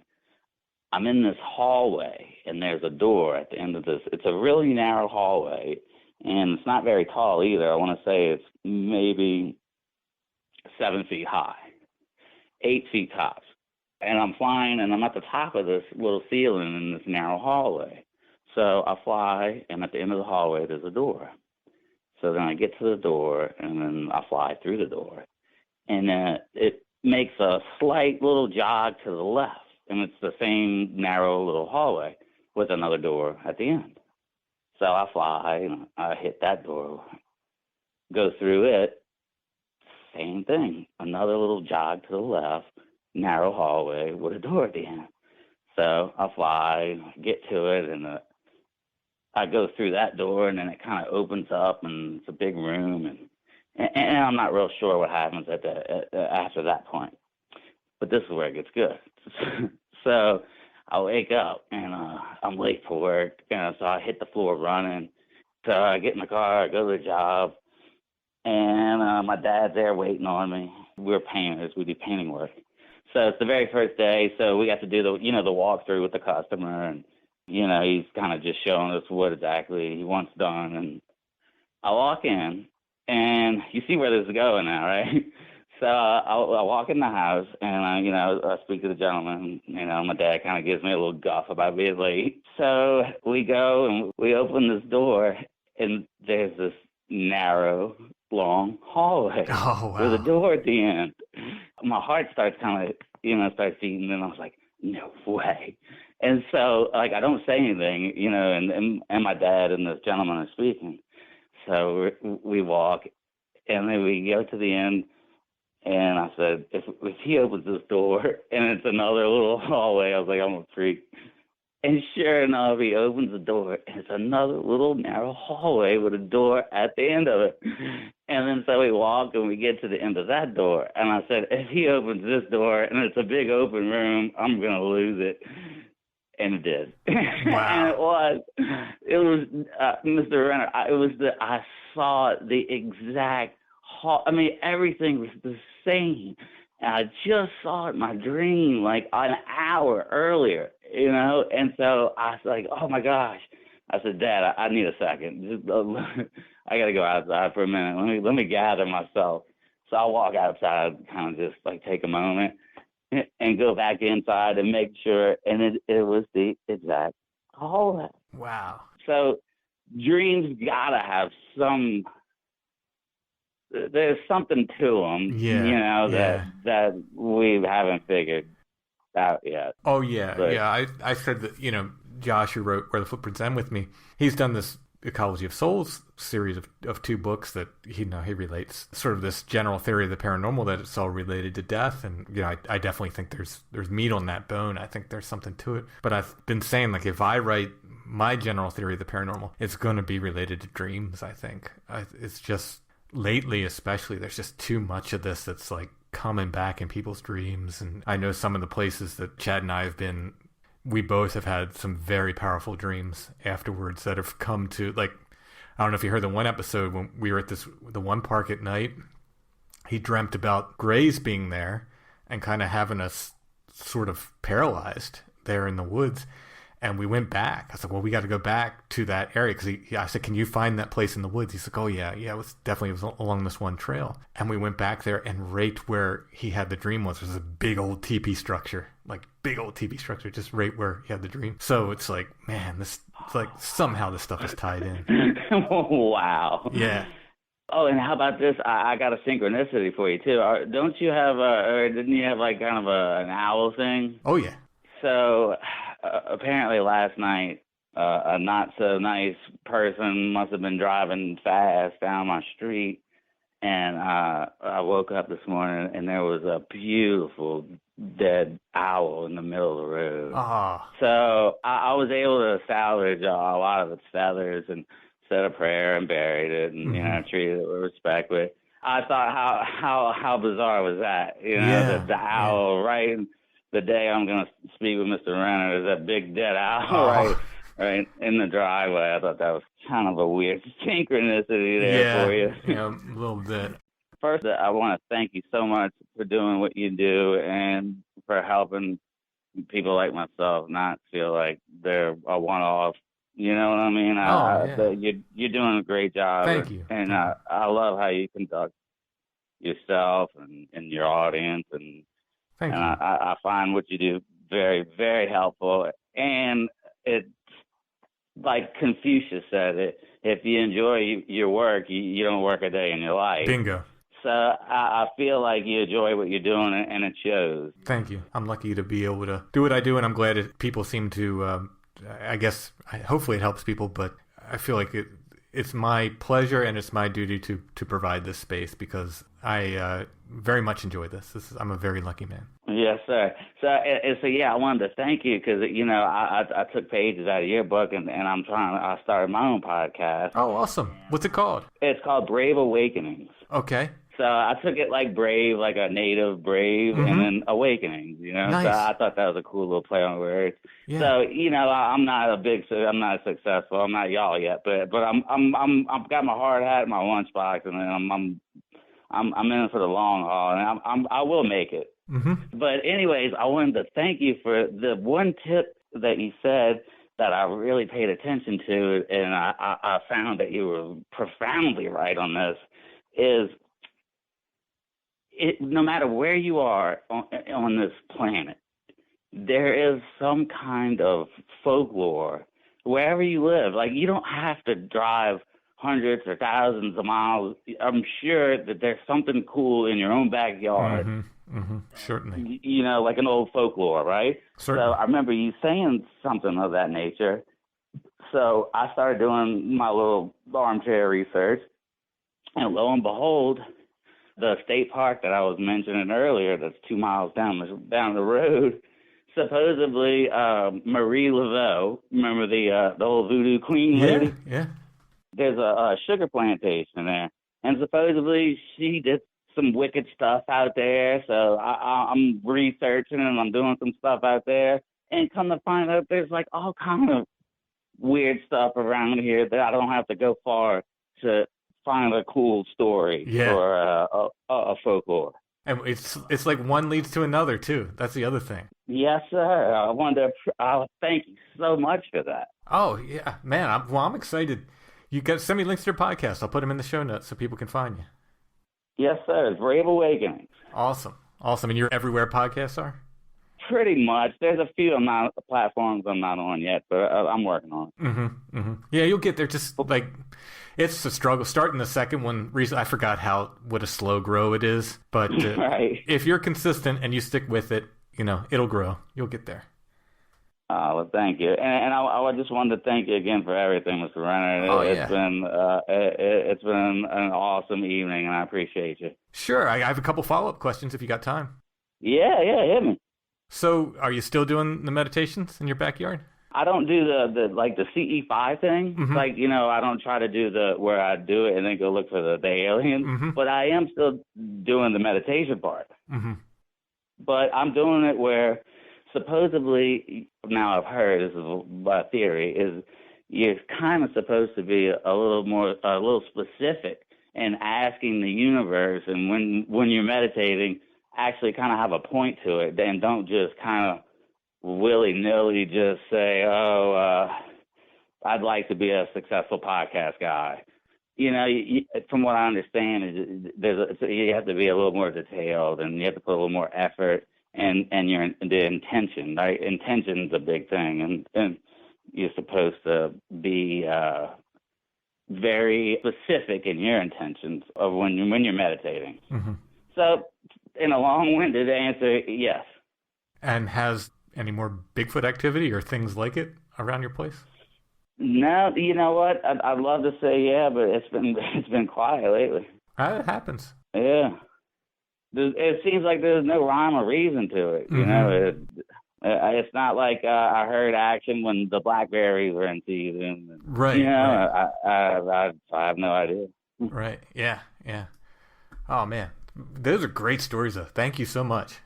I'm in this hallway and there's a door at the end of this. It's a really narrow hallway and it's not very tall either. I want to say it's maybe 7 feet high, 8 feet tops. And I'm flying and I'm at the top of this little ceiling in this narrow hallway. So I fly and at the end of the hallway there's a door. So then I get to the door and then I fly through the door. And it makes a slight little jog to the left. And it's the same narrow little hallway with another door at the end. So I fly and I hit that door, go through it, same thing, another little jog to the left, narrow hallway with a door at the end. So I fly, get to it, and I go through that door, and then it kind of opens up, and it's a big room, and I'm not real sure what happens after that point. But this is where it gets good. So I wake up, and I'm late for work, so I hit the floor running. So I get in the car, I go to the job, and my dad's there waiting on me. We're painters, we do painting work. So it's the very first day, so we got to do the walkthrough with the customer, and, he's kind of just showing us what exactly he wants done. And I walk in, and you see where this is going now, right? So I walk in the house, and, I speak to the gentleman. My dad kind of gives me a little guff about being late. So we go, and we open this door, and there's this narrow, long hallway with a door at the end. My heart starts kind of, starts beating, and I was like, no way. And so, like, I don't say anything, and my dad and this gentleman are speaking. So we walk, and then we go to the end, and I said, if he opens this door, and it's another little hallway, I was like, I'm a freak. And sure enough, he opens the door, and it's another little narrow hallway with a door at the end of it. And then so we walk, and we get to the end of that door. And I said, if he opens this door, and it's a big open room, I'm going to lose it. And it did. Wow. And it was, Mr. Renner, I saw the exact hall. I mean, everything was the same. And I just saw it in my dream like an hour earlier, and so I was like, oh my gosh. I said, Dad, I need a second. I got to go outside for a minute. Let me gather myself. So I walk outside, kind of just like take a moment and go back inside and make sure. And it was the exact hallway. Wow. So dreams got to have there's something to them, that we haven't figured out yet. Oh, yeah, but, yeah. I said that, Josh, who wrote Where the Footprints End with me, he's done this Ecology of Souls series of 2 books that, he relates sort of this general theory of the paranormal that it's all related to death. And, I definitely think there's meat on that bone. I think there's something to it. But I've been saying, like, if I write my general theory of the paranormal, it's going to be related to dreams, I think. It's just... Lately, especially, there's just too much of this that's like coming back in people's dreams. And I know some of the places that Chad and I have been, we both have had some very powerful dreams afterwards that have come to, like, I don't know if you heard the one episode when we were at the one park at night. He dreamt about Grays being there and kind of having us sort of paralyzed there in the woods. And we went back. I said, well, we got to go back to that area. Because I said, can you find that place in the woods? He's like, oh, yeah, it was along this one trail. And we went back there, and right where he had the dream was a big old teepee structure. Just right where he had the dream. So it's like, man, it's like somehow this stuff is tied in. Wow. Yeah. Oh, and how about this? I got a synchronicity for you, too. Don't you have, or didn't you have like kind of an owl thing? Oh, yeah. So apparently last night, a not so nice person must have been driving fast down my street, and I woke up this morning and there was a beautiful dead owl in the middle of the road. Ah. So I was able to salvage a lot of its feathers and said a prayer and buried it, and treated it with respect. But I thought, how bizarre was that? The owl right the day I'm going to speak with Mr. Renner is that big dead owl right in the driveway. I thought that was kind of a weird synchronicity there for you. Yeah, a little bit. First, I want to thank you so much for doing what you do and for helping people like myself not feel like they're a one-off. You know what I mean? You're doing a great job. Thank you. And I love how you conduct yourself and your audience. And Thank you. I find what you do very, very helpful. And it's like Confucius said, if you enjoy your work, you don't work a day in your life. Bingo. So I feel like you enjoy what you're doing, and it shows. Thank you. I'm lucky to be able to do what I do, and I'm glad people seem to, hopefully it helps people, but I feel like it's my pleasure and it's my duty to provide this space because I very much enjoy this. I'm a very lucky man. Yes, sir. So I wanted to thank you because, I took pages out of your book and I started my own podcast. Oh, awesome. What's it called? It's called Brave Awakenings. Okay. So I took it like brave, like a native brave, and then awakenings, Nice. So I thought that was a cool little play on words. Yeah. So, I'm not successful. I'm not y'all yet, but I've got my hard hat, my lunchbox, and I'm in it for the long haul, and I will make it. Mm-hmm. But anyways, I wanted to thank you for the one tip that you said that I really paid attention to, and I found that you were profoundly right on this, is no matter where you are on this planet, there is some kind of folklore wherever you live. Like, you don't have to drive hundreds or thousands of miles. I'm sure that there's something cool in your own backyard. Mm-hmm. Certainly. Like an old folklore, right? Certainly. So I remember you saying something of that nature. So I started doing my little armchair research, and lo and behold, the state park that I was mentioning earlier, that's 2 miles down the road, supposedly Marie Laveau, remember the old voodoo queen lady? Yeah. There's a sugar plantation there, and supposedly she did some wicked stuff out there. So I'm researching and I'm doing some stuff out there, and come to find out there's like all kind of weird stuff around here that I don't have to go far to find a cool story or a folklore. And it's like one leads to another too. That's the other thing. Yes, sir. I wanted to thank you so much for that. Oh yeah, man. I'm excited. You got send me links to your podcast. I'll put them in the show notes so people can find you. Yes, sir. It's Brave Awakenings. Awesome. And you're everywhere podcasts are? Pretty much. There's a few platforms I'm not on yet, but I'm working on it. Mm-hmm. Yeah, you'll get there. Just like it's a struggle. Starting the second one, I forgot what a slow grow it is. But right. If you're consistent and you stick with it, it'll grow. You'll get there. Well, thank you, and I just wanted to thank you again for everything, Mr. Renner. It's been an awesome evening, and I appreciate you. Sure, I have a couple follow-up questions if you got time. Yeah, hit me. So, are you still doing the meditations in your backyard? I don't do the CE5 thing. Mm-hmm. Like, I don't try to do where I do it and then go look for the aliens. Mm-hmm. But I am still doing the meditation part. Mm-hmm. But I'm doing it where supposedly, now I've heard, this is my theory, is you're kind of supposed to be a little specific in asking the universe, and when you're meditating, actually kind of have a point to it, and don't just kind of willy-nilly just say, I'd like to be a successful podcast guy. From what I understand, you have to be a little more detailed, and you have to put a little more effort and the intention, right? Intention's a big thing, and you're supposed to be very specific in your intentions of when you're meditating. Mm-hmm. So, in a long-winded answer, yes. And has any more Bigfoot activity or things like it around your place? No, you know what? I'd love to say yeah, but it's been quiet lately. It happens. Yeah. It seems like there's no rhyme or reason to it. You know, it's not like I heard action when the blackberries were in season. Right. You know, right. I have no idea. Right. Yeah. Yeah. Oh man, those are great stories though. Thank you so much.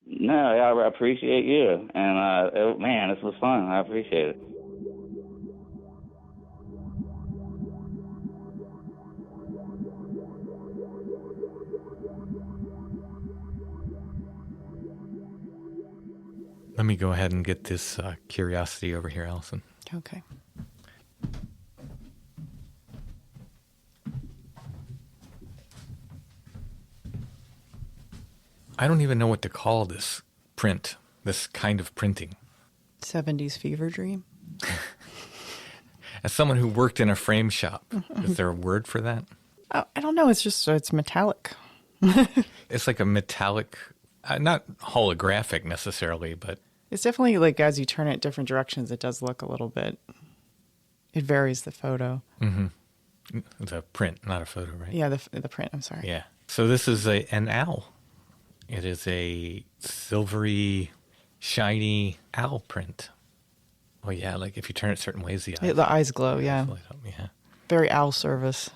No, I appreciate you, and man, this was fun. I appreciate it. Let me go ahead and get this curiosity over here, Allison. Okay. I don't even know what to call this print, this kind of printing. 70s fever dream. As someone who worked in a frame shop, is there a word for that? Oh, I don't know. It's metallic. It's like a metallic, not holographic necessarily, but... It's definitely like as you turn it different directions, it does look a little bit... It varies the photo. Mm-hmm. It's a print, not a photo, right? Yeah, the print. I'm sorry. Yeah. So this is an owl. It is a silvery, shiny owl print. Oh, yeah, like if you turn it certain ways, The eyes glow, yeah. light up, yeah. Very owl service.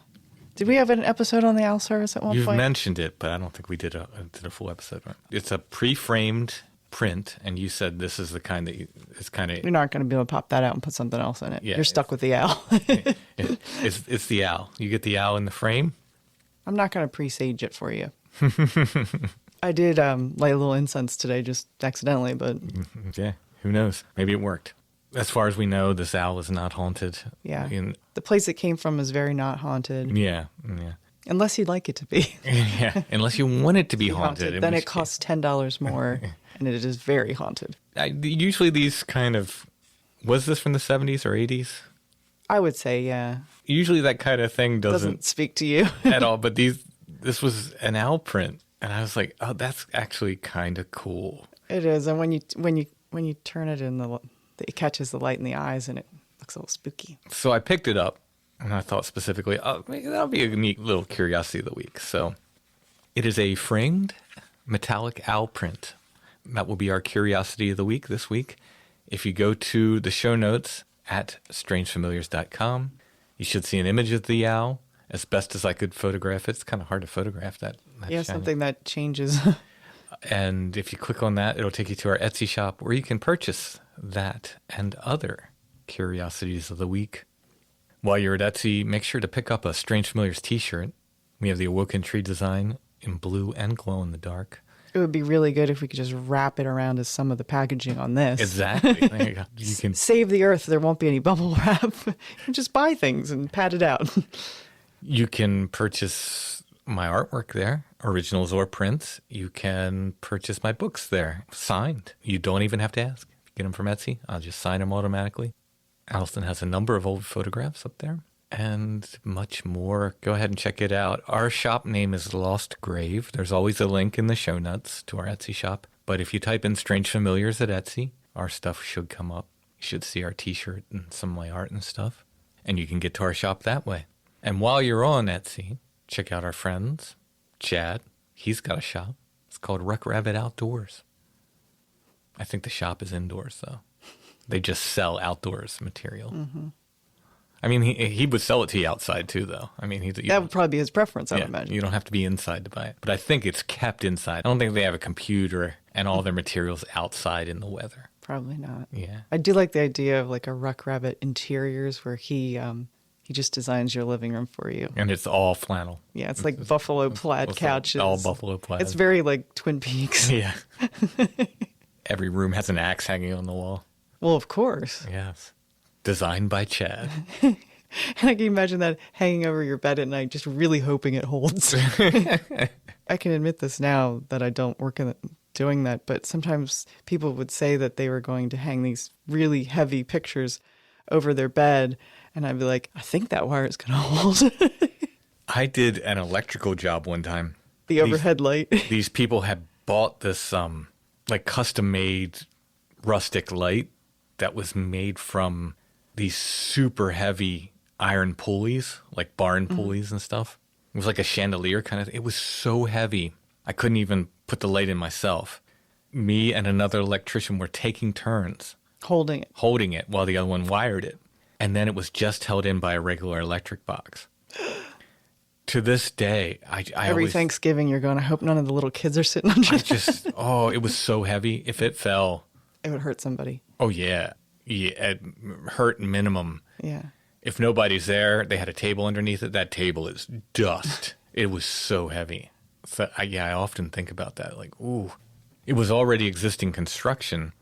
Did we have an episode on the owl service at one You've point? mentioned it, but I don't think we did a full episode on it. It's a pre-framed print, and you said this is the kind that it's kind of... You're not going to be able to pop that out and put something else in it. Yeah, You're stuck with the owl. It's the owl. You get the owl in the frame. I'm not going to presage it for you. I did light a little incense today, just accidentally, but... Yeah, who knows? Maybe it worked. As far as we know, this owl is not haunted. Yeah. The place it came from is very not haunted. Yeah. Unless you'd like it to be. Yeah, unless you want it to be haunted. Then it costs $10 more, and it is very haunted. Usually these kind of... Was this from the 70s or 80s? I would say, yeah. Usually that kind of thing Doesn't speak to you. at all, but this was an owl print, and I was like, oh, that's actually kind of cool. It is, and when you turn it in it catches the light in the eyes, and it looks a little spooky. So I picked it up, and I thought specifically, oh, maybe that'll be a neat little curiosity of the week. So it is a framed metallic owl print. That will be our curiosity of the week this week. If you go to the show notes at strangefamiliars.com, you should see an image of the owl. As best as I could photograph it. It's kind of hard to photograph that. Yeah, something that changes. And if you click on that, it'll take you to our Etsy shop where you can purchase that and other curiosities of the week. While you're at Etsy, make sure to pick up a Strange Familiars t-shirt. We have the Awoken Tree design in blue and glow in the dark. It would be really good if we could just wrap it around as some of the packaging on this. Exactly. There you go. You can save the earth. There won't be any bubble wrap. Just buy things and pad it out. You can purchase my artwork there, originals or prints. You can purchase my books there, signed. You don't even have to ask. Get them from Etsy. I'll just sign them automatically. Allison has a number of old photographs up there and much more. Go ahead and check it out. Our shop name is Lost Grave. There's always a link in the show notes to our Etsy shop. But if you type in Strange Familiars at Etsy, our stuff should come up. You should see our t-shirt and some of my art and stuff. And you can get to our shop that way. And while you're on Etsy, check out our friends, Chad. He's got a shop. It's called Ruck Rabbit Outdoors. I think the shop is indoors, though. They just sell outdoors material. Mm-hmm. I mean, he would sell it to you outside, too, though. I mean, that would probably be his preference, I would imagine. You don't have to be inside to buy it. But I think it's kept inside. I don't think they have a computer and all their materials outside in the weather. Probably not. Yeah. I do like the idea of like a Ruck Rabbit interiors where he just designs your living room for you. And it's all flannel. Yeah, it's like buffalo plaid couches. All buffalo plaid. It's very like Twin Peaks. Yeah. Every room has an axe hanging on the wall. Well, of course. Yes. Designed by Chad. And I can imagine that hanging over your bed at night, just really hoping it holds. I can admit this now that I don't work in doing that, but sometimes people would say that they were going to hang these really heavy pictures over their bed, and I'd be like, I think that wire is going to hold. I did an electrical job one time. The overhead light. These people had bought this like custom-made rustic light that was made from these super heavy iron pulleys, like barn pulleys and stuff. It was like a chandelier kind of thing. It was so heavy, I couldn't even put the light in myself. Me and another electrician were taking turns Holding it. while the other one wired it. And then it was just held in by a regular electric box. To this day, I Every always, Thanksgiving, you're going, I hope none of the little kids are sitting under I it. just, oh, it was so heavy. If it fell, It would hurt somebody. oh yeah, it hurt minimum. Yeah. If nobody's there, they had a table underneath it. That table is dust. It was so heavy. So I often think about that. Like, ooh, it was already existing construction.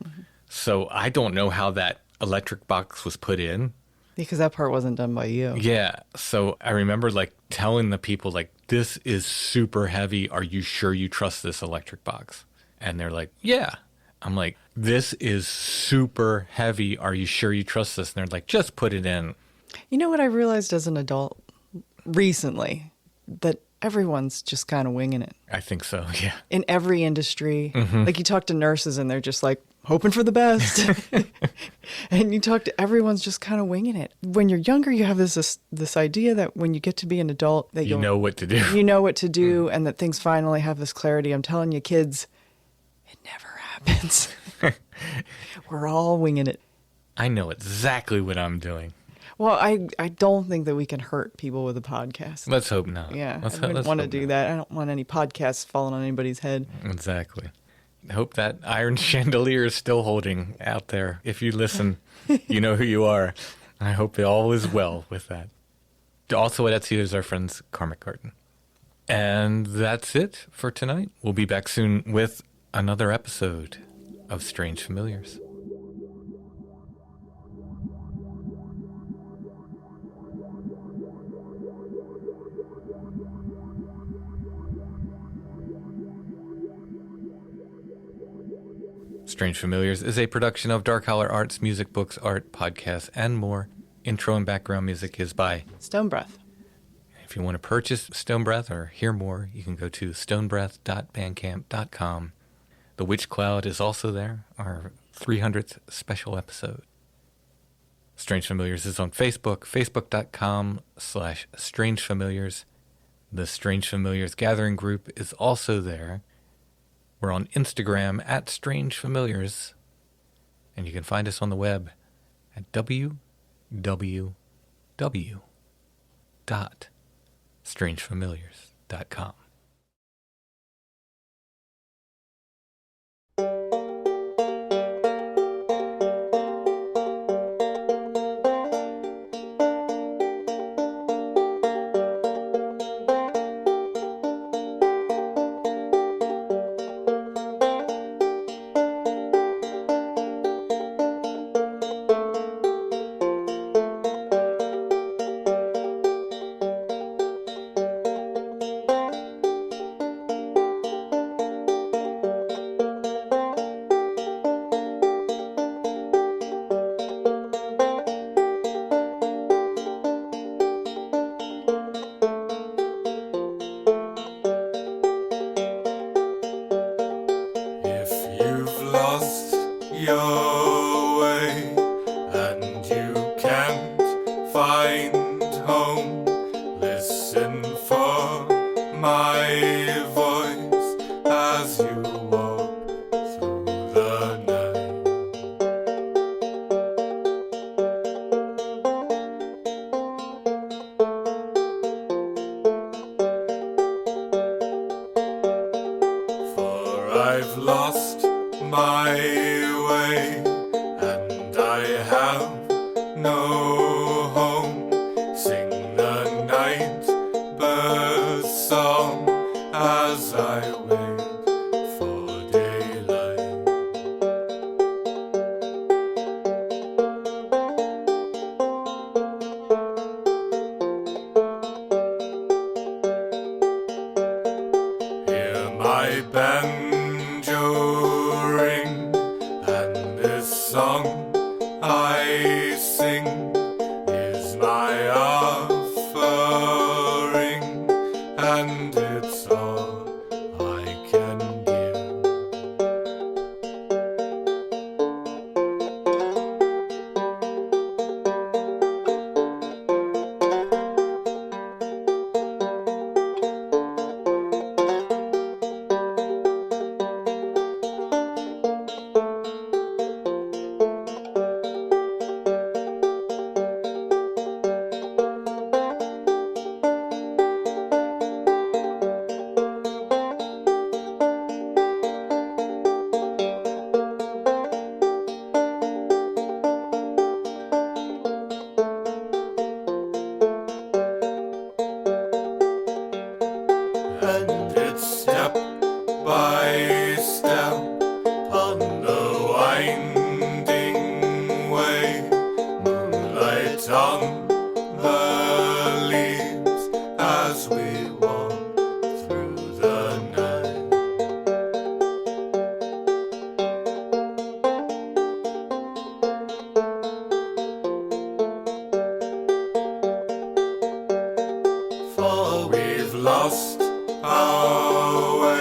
So I don't know how that electric box was put in. Because that part wasn't done by you. Yeah. So I remember like telling the people like, this is super heavy. Are you sure you trust this electric box? And they're like, yeah. I'm like, this is super heavy. Are you sure you trust this? And they're like, just put it in. You know what I realized as an adult recently? That everyone's just kind of winging it. I think so. Yeah. In every industry. Like you talk to nurses and they're just like, hoping for the best. And you talk to everyone's just kind of winging it. When you're younger, you have this idea that when you get to be an adult, that You know what to do. you know what to do, and that things finally have this clarity. I'm telling you, kids, it never happens. We're all winging it. I know exactly what I'm doing. Well, I don't think that we can hurt people with a podcast. Let's hope not. Yeah, Let's I wouldn't want to hope do not. that. I don't want any podcasts falling on anybody's head. Exactly. I hope that iron chandelier is still holding out there. If you listen, you know who you are. I hope all is well with that. Also at Etsy is our friends Karmic Garden. And that's it for tonight. We'll be back soon with another episode of Strange Familiars. Strange Familiars is a production of Dark Holler Arts, music, books, art, podcasts, and more. Intro and background music is by Stone Breath. If you want to purchase Stone Breath or hear more, you can go to stonebreath.bandcamp.com. The Witch Cloud is also there, our 300th special episode. Strange Familiars is on Facebook, facebook.com/Strange Familiars. The Strange Familiars Gathering Group is also there. We're on Instagram at Strange Familiars. And you can find us on the web at www.strangefamiliars.com. If you've lost your way and you can't find home, listen for my voice as you walk through the night. For I've lost my way and I have no home. Sing the night bird's song as I wait for daylight. Hear my banjo ring, and this song I sing is my offering, and it's all I can give. by step on the winding way, moonlight on the leaves as we walk through the night. For we've lost our way.